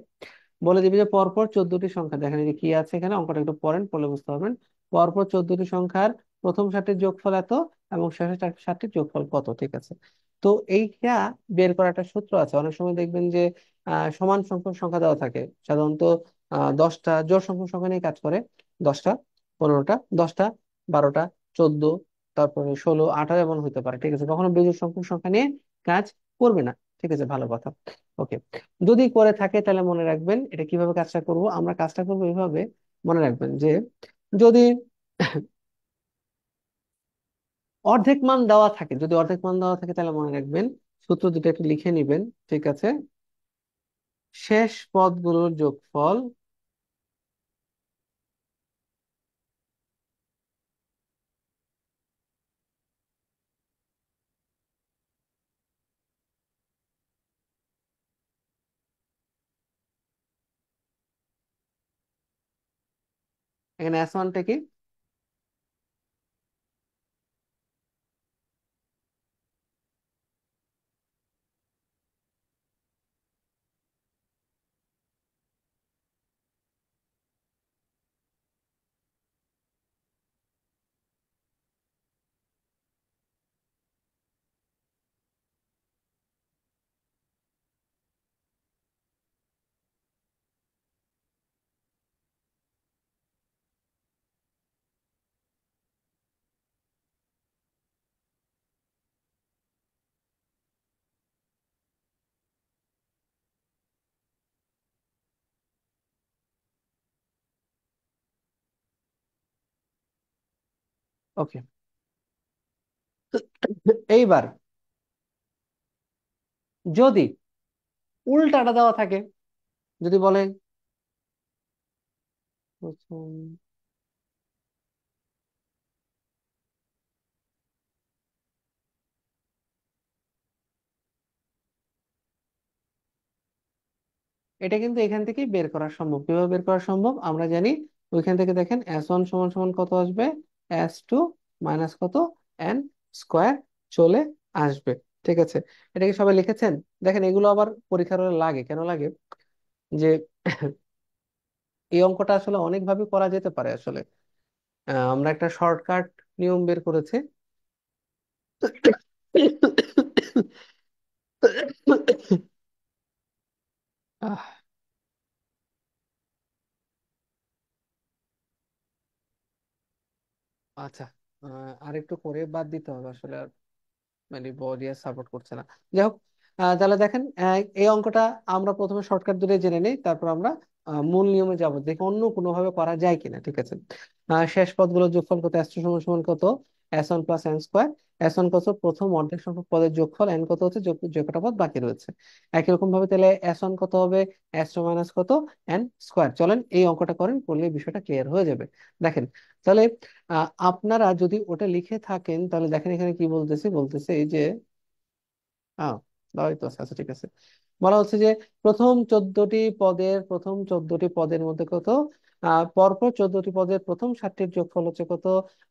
বলে দিবে যে পরপর 14টি সংখ্যা, দেখেন এই যে কি আছে এখানে, অঙ্কটা একটু পড়েন, পড়লে বুঝতে পারবেন। পরপর 14টি সংখ্যার প্রথম সারির যোগফল এত এবং শেষের সারির যোগফল কত। ঠিক আছে, তো এইটা বের করার একটা সূত্র আছে। অনেক সময় দেখবেন যে সমান সংখ্যক সংখ্যা দেওয়া থাকে, সাধারণত 10টা জোড় সংখ্যক সংখ্যা নিয়ে কাজ করে। 10টা, 15টা, 10টা, 12টা, 14, তারপরে 16, 18 এমন হতে পারে। ঠিক আছে, কখনো বেজোড় সংখ্যক সংখ্যা নিয়ে কাজ করবে না। ঠিক আছে, ভালো কথা। ওকে, যদি করে থাকে তাহলে মনে রাখবেন এটা কিভাবে কাজটা করব। আমরা কাজটা করবো এইভাবে, মনে রাখবেন যে যদি অর্ধেক মান দেওয়া থাকে, যদি অর্ধেক মান দেওয়া থাকে তাহলে মনে রাখবেন সূত্র দুটো একটু লিখে নিবেন। ঠিক আছে, শেষ পদগুলোর যোগফল এখানে S1টা কি, ওকে। এইবার যদি উল্টাটা দেওয়া থাকে, যদি বলে প্রথম, এটা কিন্তু এখান থেকেই বের করা সম্ভব। কিভাবে বের করা সম্ভব আমরা জানি, ওইখান থেকে দেখেন S1 সমান সমান কত আসবে, S2 মাইনাস কত, n স্কোয়ার চলে আসবে। ঠিক আছে, এটা কি সবাই লিখেছেন? দেখেন এগুলো আবার পরীক্ষার হলে লাগে, কেন লাগে যে এই অঙ্কটা আসলে অনেকভাবে করা যেতে পারে আসলে। আমরা একটা শর্টকাট নিয়ম বের করেছি। আহ, আচ্ছা, আরেকটু করে বাদ দিতে হবে আসলে, মানে বডি আর সাপোর্ট করছে না। যাই হোক, তাহলে দেখেন এই অঙ্কটা আমরা প্রথমে শর্টকাট ধরে জেনে নিই, তারপর আমরা মূল নিয়মে যাব, দেখি অন্য কোনো ভাবে করা যায় কিনা। ঠিক আছে, শেষ পদগুলোর যোগফল কত, S2 সমান সমান কত, S1 plus N square. S1 কত, প্রথম অর্ধেক সংখ্যক পদের যোগফল, n কত হচ্ছে যে কটা পদ বাকি রয়েছে। একই রকম ভাবে তাহলে S1 কত হবে, S2 মাইনাস কত, n স্কোয়ার। চলেন এই অঙ্কটা করেন, করলে বিষয়টা ক্লিয়ার হয়ে যাবে। দেখেন তাহলে আপনারা যদি ওটা লিখে থাকেন তাহলে দেখেন এখানে কি বলতেছে, বলতেছে এই যে আহ দেওয়াই তো আছে। আচ্ছা ঠিক আছে, বলা হচ্ছে যে প্রথম 14টি পদের মধ্যে কত, পরপর 14টি পদের প্রথম 7টির যোগফল হচ্ছে কত,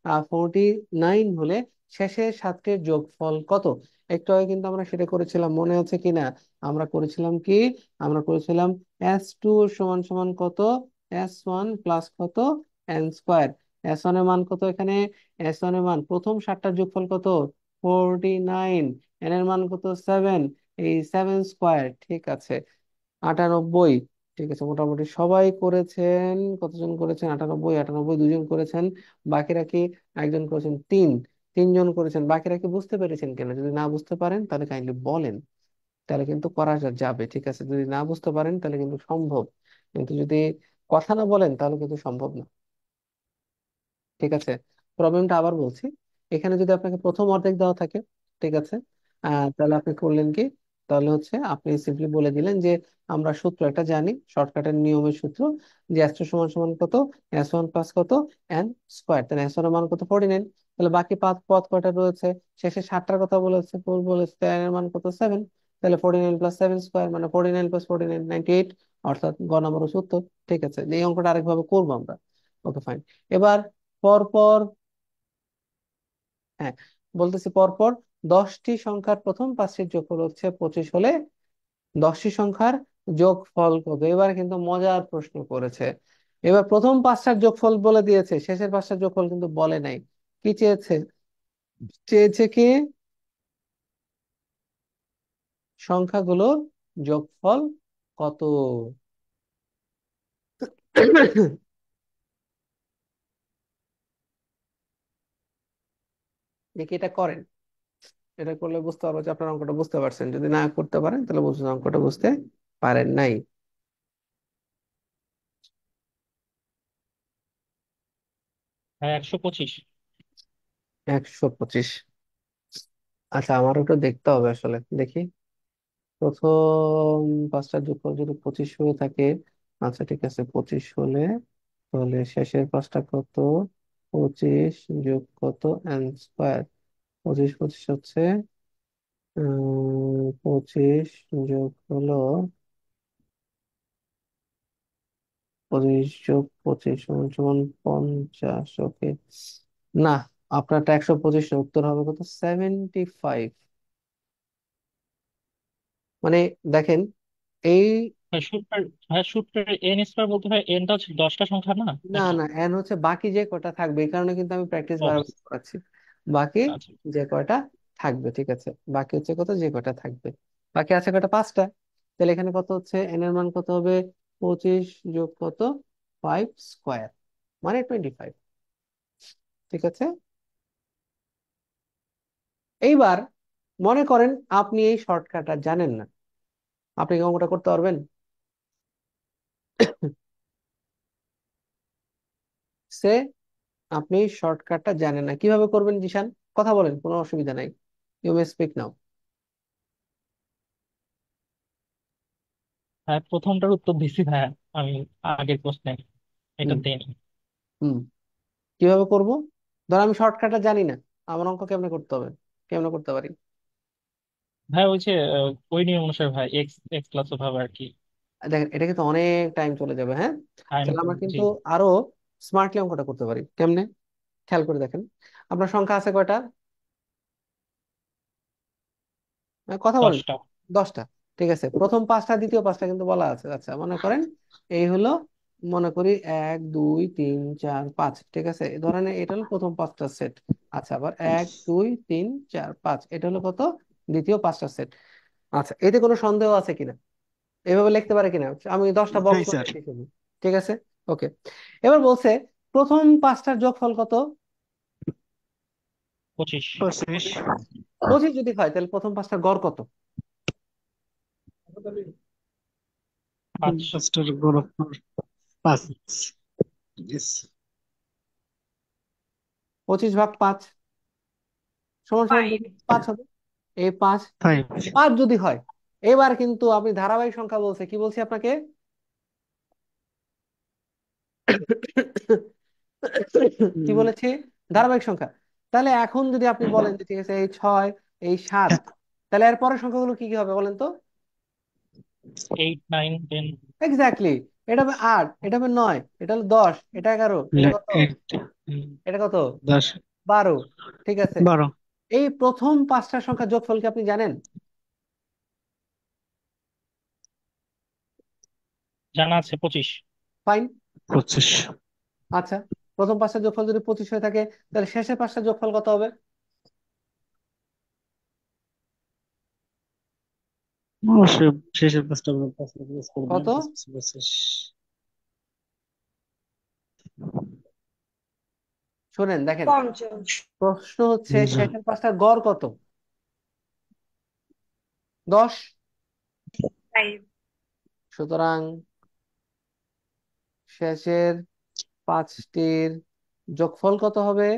49 হলে শেষের 7টির যোগফল কত। একটু আগে কিন্তু আমরা সেটা করেছিলাম, মনে আছে কিনা? আমরা করেছিলাম কি, আমরা করেছিলাম S2 সমান সমান কত, S1 প্লাস কত, n স্কোয়ার। S1 এর মান কত এখানে, S1 এর মান প্রথম 7টার যোগফল কত, 49, এন এর মান কত, 7, এই 7 স্কোয়ার। ঠিক আছে, 98। ঠিক আছে, মোটামুটি সবাই করেছেন। কতজন করেছেন? 98, 98 দুজন করেছেন। বাকিরা কি, একজন করেছেন 3। তিনজন করেছেন, বাকিরা কি বুঝতে পেরেছেন কিনা? যদি না বুঝতে পারেন তাহলে কাইন্ডলি বলেন, তাহলে কিন্তু করা যাবে। ঠিক আছে, যদি না বুঝতে পারেন তাহলে কিন্তু সম্ভব, কিন্তু যদি কথা না বলেন তাহলে কিন্তু সম্ভব না। ঠিক আছে, প্রবলেমটা আবার বলছি। এখানে যদি আপনাকে প্রথম অর্ধেক দেওয়া থাকে, ঠিক আছে, তাহলে আপনি করলেন কি, তাহলে হচ্ছে আপনি সিম্পলি বলে দিলেন যে আমরা সূত্র একটা জানি, শর্টকাটের নিয়মের সূত্র, যে এস টু সমান সমান কত, এস ওয়ান প্লাস কত, এন স্কোয়ার। তাহলে এস ওয়ান এর মান কত, 49। তাহলে বাকি পাঁচ পদ কয়টা রয়েছে, শেষে 60টার কথা বলেছে, বলেছে তাই এন এর মান কত, 7। তাহলে 49 প্লাস 7 স্কোয়ার মানে 49 প্লাস 49 98, অর্থাৎ গ নম্বর হচ্ছে উত্তর। ঠিক আছে, এই অঙ্কটা আরেকভাবে করবো আমরা। Okay fine. এবার পরপর, হ্যাঁ, বলতেছি পরপর 10টি সংখ্যার প্রথম পাঁচটির যোগফল হচ্ছে 25 হলে 10টি সংখ্যার যোগফল কত। এবার কিন্তু মজার প্রশ্ন করেছে। এবার প্রথম পাঁচটার যোগফল বলে দিয়েছে, শেষের পাঁচটার যোগফল কিন্তু বলে নাই। কি চেয়েছে? চেয়েছে কি সংখ্যাগুলোর যোগফল কত। দেখি এটা করেন, এটা করলে বুঝতে পারবো যে আপনার অঙ্কটা বুঝতে পারছেন। যদি না করতে পারেন তাহলে বুঝুন অঙ্কটা বুঝতে পারেন নাই। হ্যাঁ, 125। 125। আচ্ছা, আমারও একটু দেখতে হবে আসলে, দেখি। প্রথম পাঁচটা যোগফল যদি 25 হয়ে থাকে, আচ্ছা ঠিক আছে, 25 হলে তাহলে শেষের পাঁচটা কত, 25 যোগ কত, এন স্কোয়ার। 25 25 হচ্ছে 25 যোগ হলো 25 যোগ 25 সমান সমান 50। ওকে, না, আপনারটা 125 না, উত্তর হবে কত, 75। মানে দেখেন, এই, হ্যাঁ সূত্রের হ্যাঁ সূত্রের এন স্কয়ার বলতে হয় এনটা হচ্ছে 10টা সংখ্যা না না নাকি? না, এন হচ্ছে বাকি যে কটা থাকবে, এই কারণে কিন্তু আমি প্র্যাকটিস ও বারবার করাচ্ছি। বাকি আচ্ছা। যে কয়টা থাকবে, ঠিক আছে, বাকি হচ্ছে কত, যে কয়টা থাকবে। বাকি আছে কয়টা, পাঁচটা। তাহলে এখানে কত হচ্ছে, এন এর মান কত হবে, 25 যোগ কত, 5 স্কোয়ার মানে 25। ঠিক আছে, এইবার মনে করেন আপনি এই শর্টকাটটা জানেন না, আপনি কি অঙ্কটা করতে পারবেন? সে আপনি শর্টকাটটা জানেন না, কিভাবে করবেন জিশান? কথা বলেন, কোনো অসুবিধা নাই, ইউ মে স্পিক নাও। হ্যাঁ, প্রথমটার উত্তর দিছি ভাইয়া আমি, আগের প্রশ্নে এটা হুম দেনি। হুম, কিভাবে করব? ধর আমি শর্টকাটটা জানি না, আমার অঙ্ক কেমনে করতে হবে, কেমনে করতে পারি? ভাই ওই যে ওই নিয়ম অনুসারে ভাই এক্স এক্স প্লাস ভাবে আর কি। দেখেন, এটা কিন্তু অনেক টাইম চলে যাবে, হ্যাঁ। টাইম তাহলে আমরা জি। কিন্তু আরো স্মার্টলি অঙ্কটা করতে পারি, কেমনে? খেয়াল করে দেখেন, আপনার সংখ্যা আছে কয়টা? কথা বলেন। 10টা। 10টা। ঠিক আছে, প্রথম পাঁচটা দ্বিতীয় পাঁচটা কিন্তু বলা আছে। আচ্ছা, মনে করেন এই হলো, মনে করি 1 2 3 4 5, ঠিক আছে, এই ধরনের এটা হলো প্রথম পাঁচটা সেট। আচ্ছা, আবার 1 2 3 4 5, এটা হলো কত, দ্বিতীয় পাঁচটা সেট। আচ্ছা, এতে কোনো সন্দেহ আছে কিনা, এভাবে লিখতে পারে কিনা? আমি 10টা বক্স নাই স্যার। বানিয়েছি শুধু। ঠিক আছে, ওকে। এবার বলছে প্রথম পাঁচটার যোগফল কত। 25। 25। 25 যদি হয় তাহলে প্রথম পাঁচটার গড় কত? 5। পাঁচটার গড় 5। Yes. 25 ভাগ 5 সমান সমান কত? 5। 5 হবে। এই পাঁচ, 5। 5 যদি হয়, এবার কিন্তু আপনি ধারাবাহিক সংখ্যা বলছে, কি বলছি আপনাকে? কি বলেছি? ধারাবাহিক সংখ্যা। তাহলে এখন যদি আপনি বলেন যে ঠিক আছে, এই 6, এই 7, তাহলে এর পরের সংখ্যাগুলো কি কি হবে বলেন তো? 8 9 10। এক্স্যাক্টলি, এটা হবে 8, এটা হবে 9, এটা হলো 10, এটা 11, এটা কত, এটা কত, 10। 12। ঠিক আছে, 12। এই প্রথম পাঁচটা সংখ্যা যোগফল কি আপনি জানেন? জানা আছে 25। ফাইন। 25। আচ্ছা, প্রথম পাঁচটা যোগফল যদি 25 হয়ে থাকে, তাহলে শেষের পাঁচটা যোগফল কত হবে? অবশ্যই শেষের পাঁচটা পাঁচটা প্রেস করবেন, কত? 25 25। শোনেন দেখেন, 50। প্রশ্ন হচ্ছে জি। শেষের পাঁচটার গড় কত? 10। 5। সুতরাং শেষের পাঁচটির যোগফল কত হবে?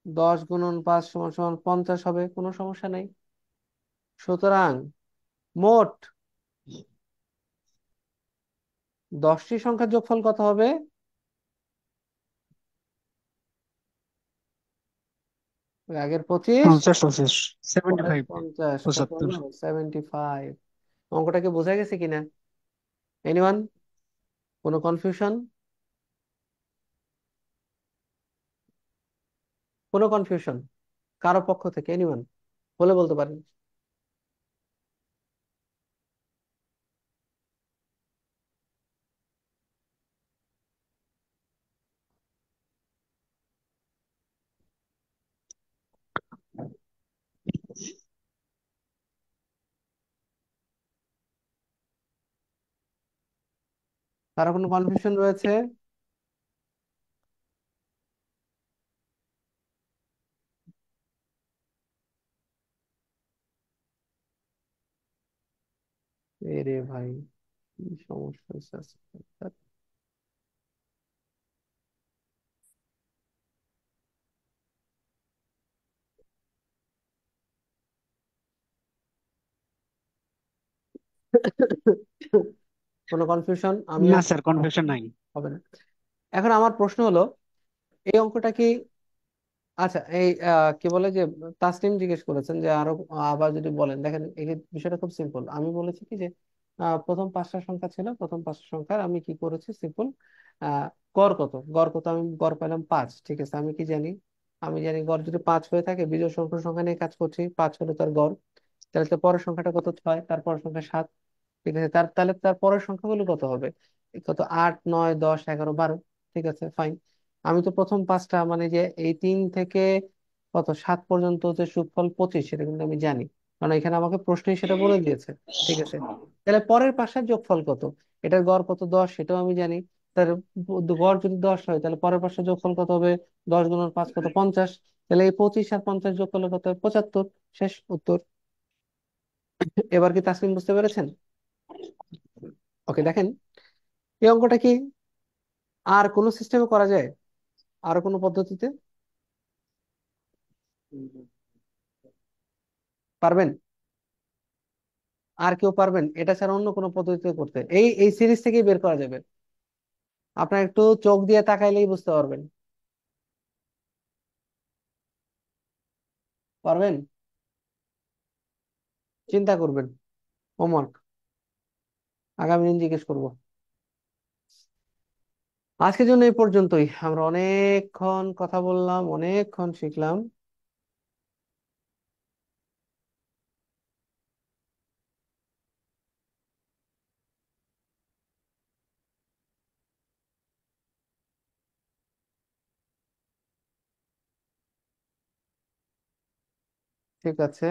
10 × 5 = 50 হবে, কোনো সমস্যা নেই। সুতরাং মোট 10টি সংখ্যার যোগফল কত হবে? ওই আগের 25, 50 পরের 75 50, কত 75। হলো? 75। অঙ্কটাকে বোঝা গেছে কিনা? এনিওয়ান? কোনো কনফিউশন? কোনো কনফিউশন কারো পক্ষ থেকে? এনিওয়ান বলে বলতে পারেন। কারো কোনো কনফিউশন রয়েছে? এরে ভাই, কি সমস্যা হয়েছে আজকে? কোনো কনফিউশন? আমি না আছি, স্যার, কনফিউশন নাই। হবে না। এখন আমার প্রশ্ন হলো, এই অঙ্কটা কি, আচ্ছা এই কি বলে যে তাসনিম জিজ্ঞেস করেছেন যে আরো আবার যদি বলেন, দেখেন এই বিষয়টা খুব সিম্পল। আমি বলেছি কি যে প্রথম পাঁচটা সংখ্যা ছিল, প্রথম পাঁচটা সংখ্যার আমি কি করেছি, সিম্পল। আহ গড় কত, গড় কত, আমি গড় পেলাম 5। ঠিক আছে, আমি কি জানি? আমি জানি গড় যদি 5 হয়ে থাকে, বিজোড় সংখ্যার সংখ্যা নিয়ে কাজ করছি, 5 হলো তার গড়। তাহলে তো পরের সংখ্যাটা কত? 6। তার পরের সংখ্যা 7। ঠিক আছে, তাহলে তার পরের সংখ্যাগুলো কত হবে? এই কত, 8, 9, 10, 11, 12। ঠিক আছে, ফাইন। আমি তো প্রথম পাঁচটা মানে যে এই 3 থেকে কত 7 পর্যন্ত যে যোগফল 25, সেটা কিন্তু আমি জানি, কারণ এখানে আমাকে প্রশ্নই সেটা বলে দিয়েছে। ঠিক আছে, তাহলে পরের পাঁচটার যোগফল কত? এটার গড় কত? 10, সেটাও আমি জানি। তার গড় যদি 10 হয়, তাহলে পরের পাঁচটার যোগফল কত হবে? 10 × 5 কত? 50। তাহলে এই 25 আর 50 যোগ করলে কত হয়? 75। শেষ উত্তর। এবার কি তাসলিম বুঝতে পেরেছেন? ওকে, দেখেন এই অঙ্কটা কি আর কোনো সিস্টেমে করা যায়, আর কোনো পদ্ধতিতে পারবেন? আর কেউ পারবেন এটা ছাড়া অন্য কোনো পদ্ধতিতে করতে? এই এই সিরিজ থেকেই বের করা যাবে, আপনার একটু চোখ দিয়ে তাকাইলেই বুঝতে পারবেন। পারবেন? চিন্তা করবেন, হোমওয়ার্ক আগামী দিন জিজ্ঞেস করবো। আজকের জন্য এই পর্যন্তই। আমরা অনেকক্ষণ কথা বললাম, অনেকক্ষণ শিখলাম। ঠিক আছে,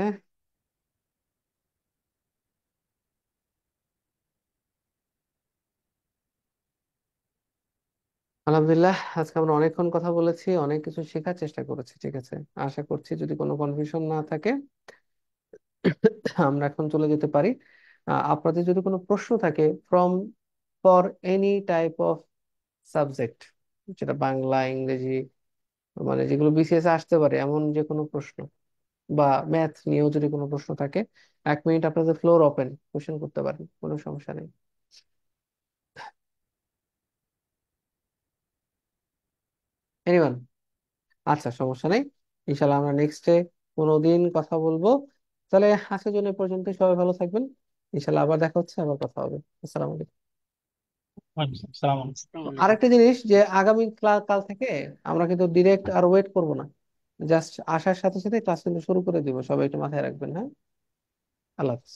আলহামদুলিল্লাহ, আজকে আমরা অনেকক্ষণ কথা বলেছি, অনেক কিছু শেখার চেষ্টা করেছি। ঠিক আছে, আশা করছি যদি কোনো কনফিউশন না থাকে আমরা এখন চলে যেতে পারি। আপনাদের যদি কোনো প্রশ্ন থাকে from for any type of subject, যেটা বাংলা, ইংরেজি, মানে যেগুলো বিসিএস আসতে পারে এমন যে কোনো প্রশ্ন, বা ম্যাথ নিয়েও যদি কোনো প্রশ্ন থাকে, 1 মিনিট আপনাদের ফ্লোর ওপেন, কোশ্চেন করতে পারেন, কোনো সমস্যা নেই। এনিওয়ান? আচ্ছা, সমস্যা নেই, ইনশাল্লাহ আমরা নেক্সটে কোনো দিন কথা বলবো। তাহলে আজকের জন্য এ পর্যন্ত, সবাই ভালো থাকবেন। ইনশাল্লাহ আবার দেখা হচ্ছে, আবার কথা হবে। আসসালামু আলাইকুম। সালাম। আসসালামু আলাইকুম। আরেকটা জিনিস যে আগামী কাল থেকে আমরা কিন্তু ডিরেক্ট আর ওয়েট করব না, জাস্ট আসার সাথে সাথে ক্লাস কিন্তু শুরু করে দিব, সবাই একটু মাথায় রাখবেন। হ্যাঁ, আল্লাহ হাফেজ।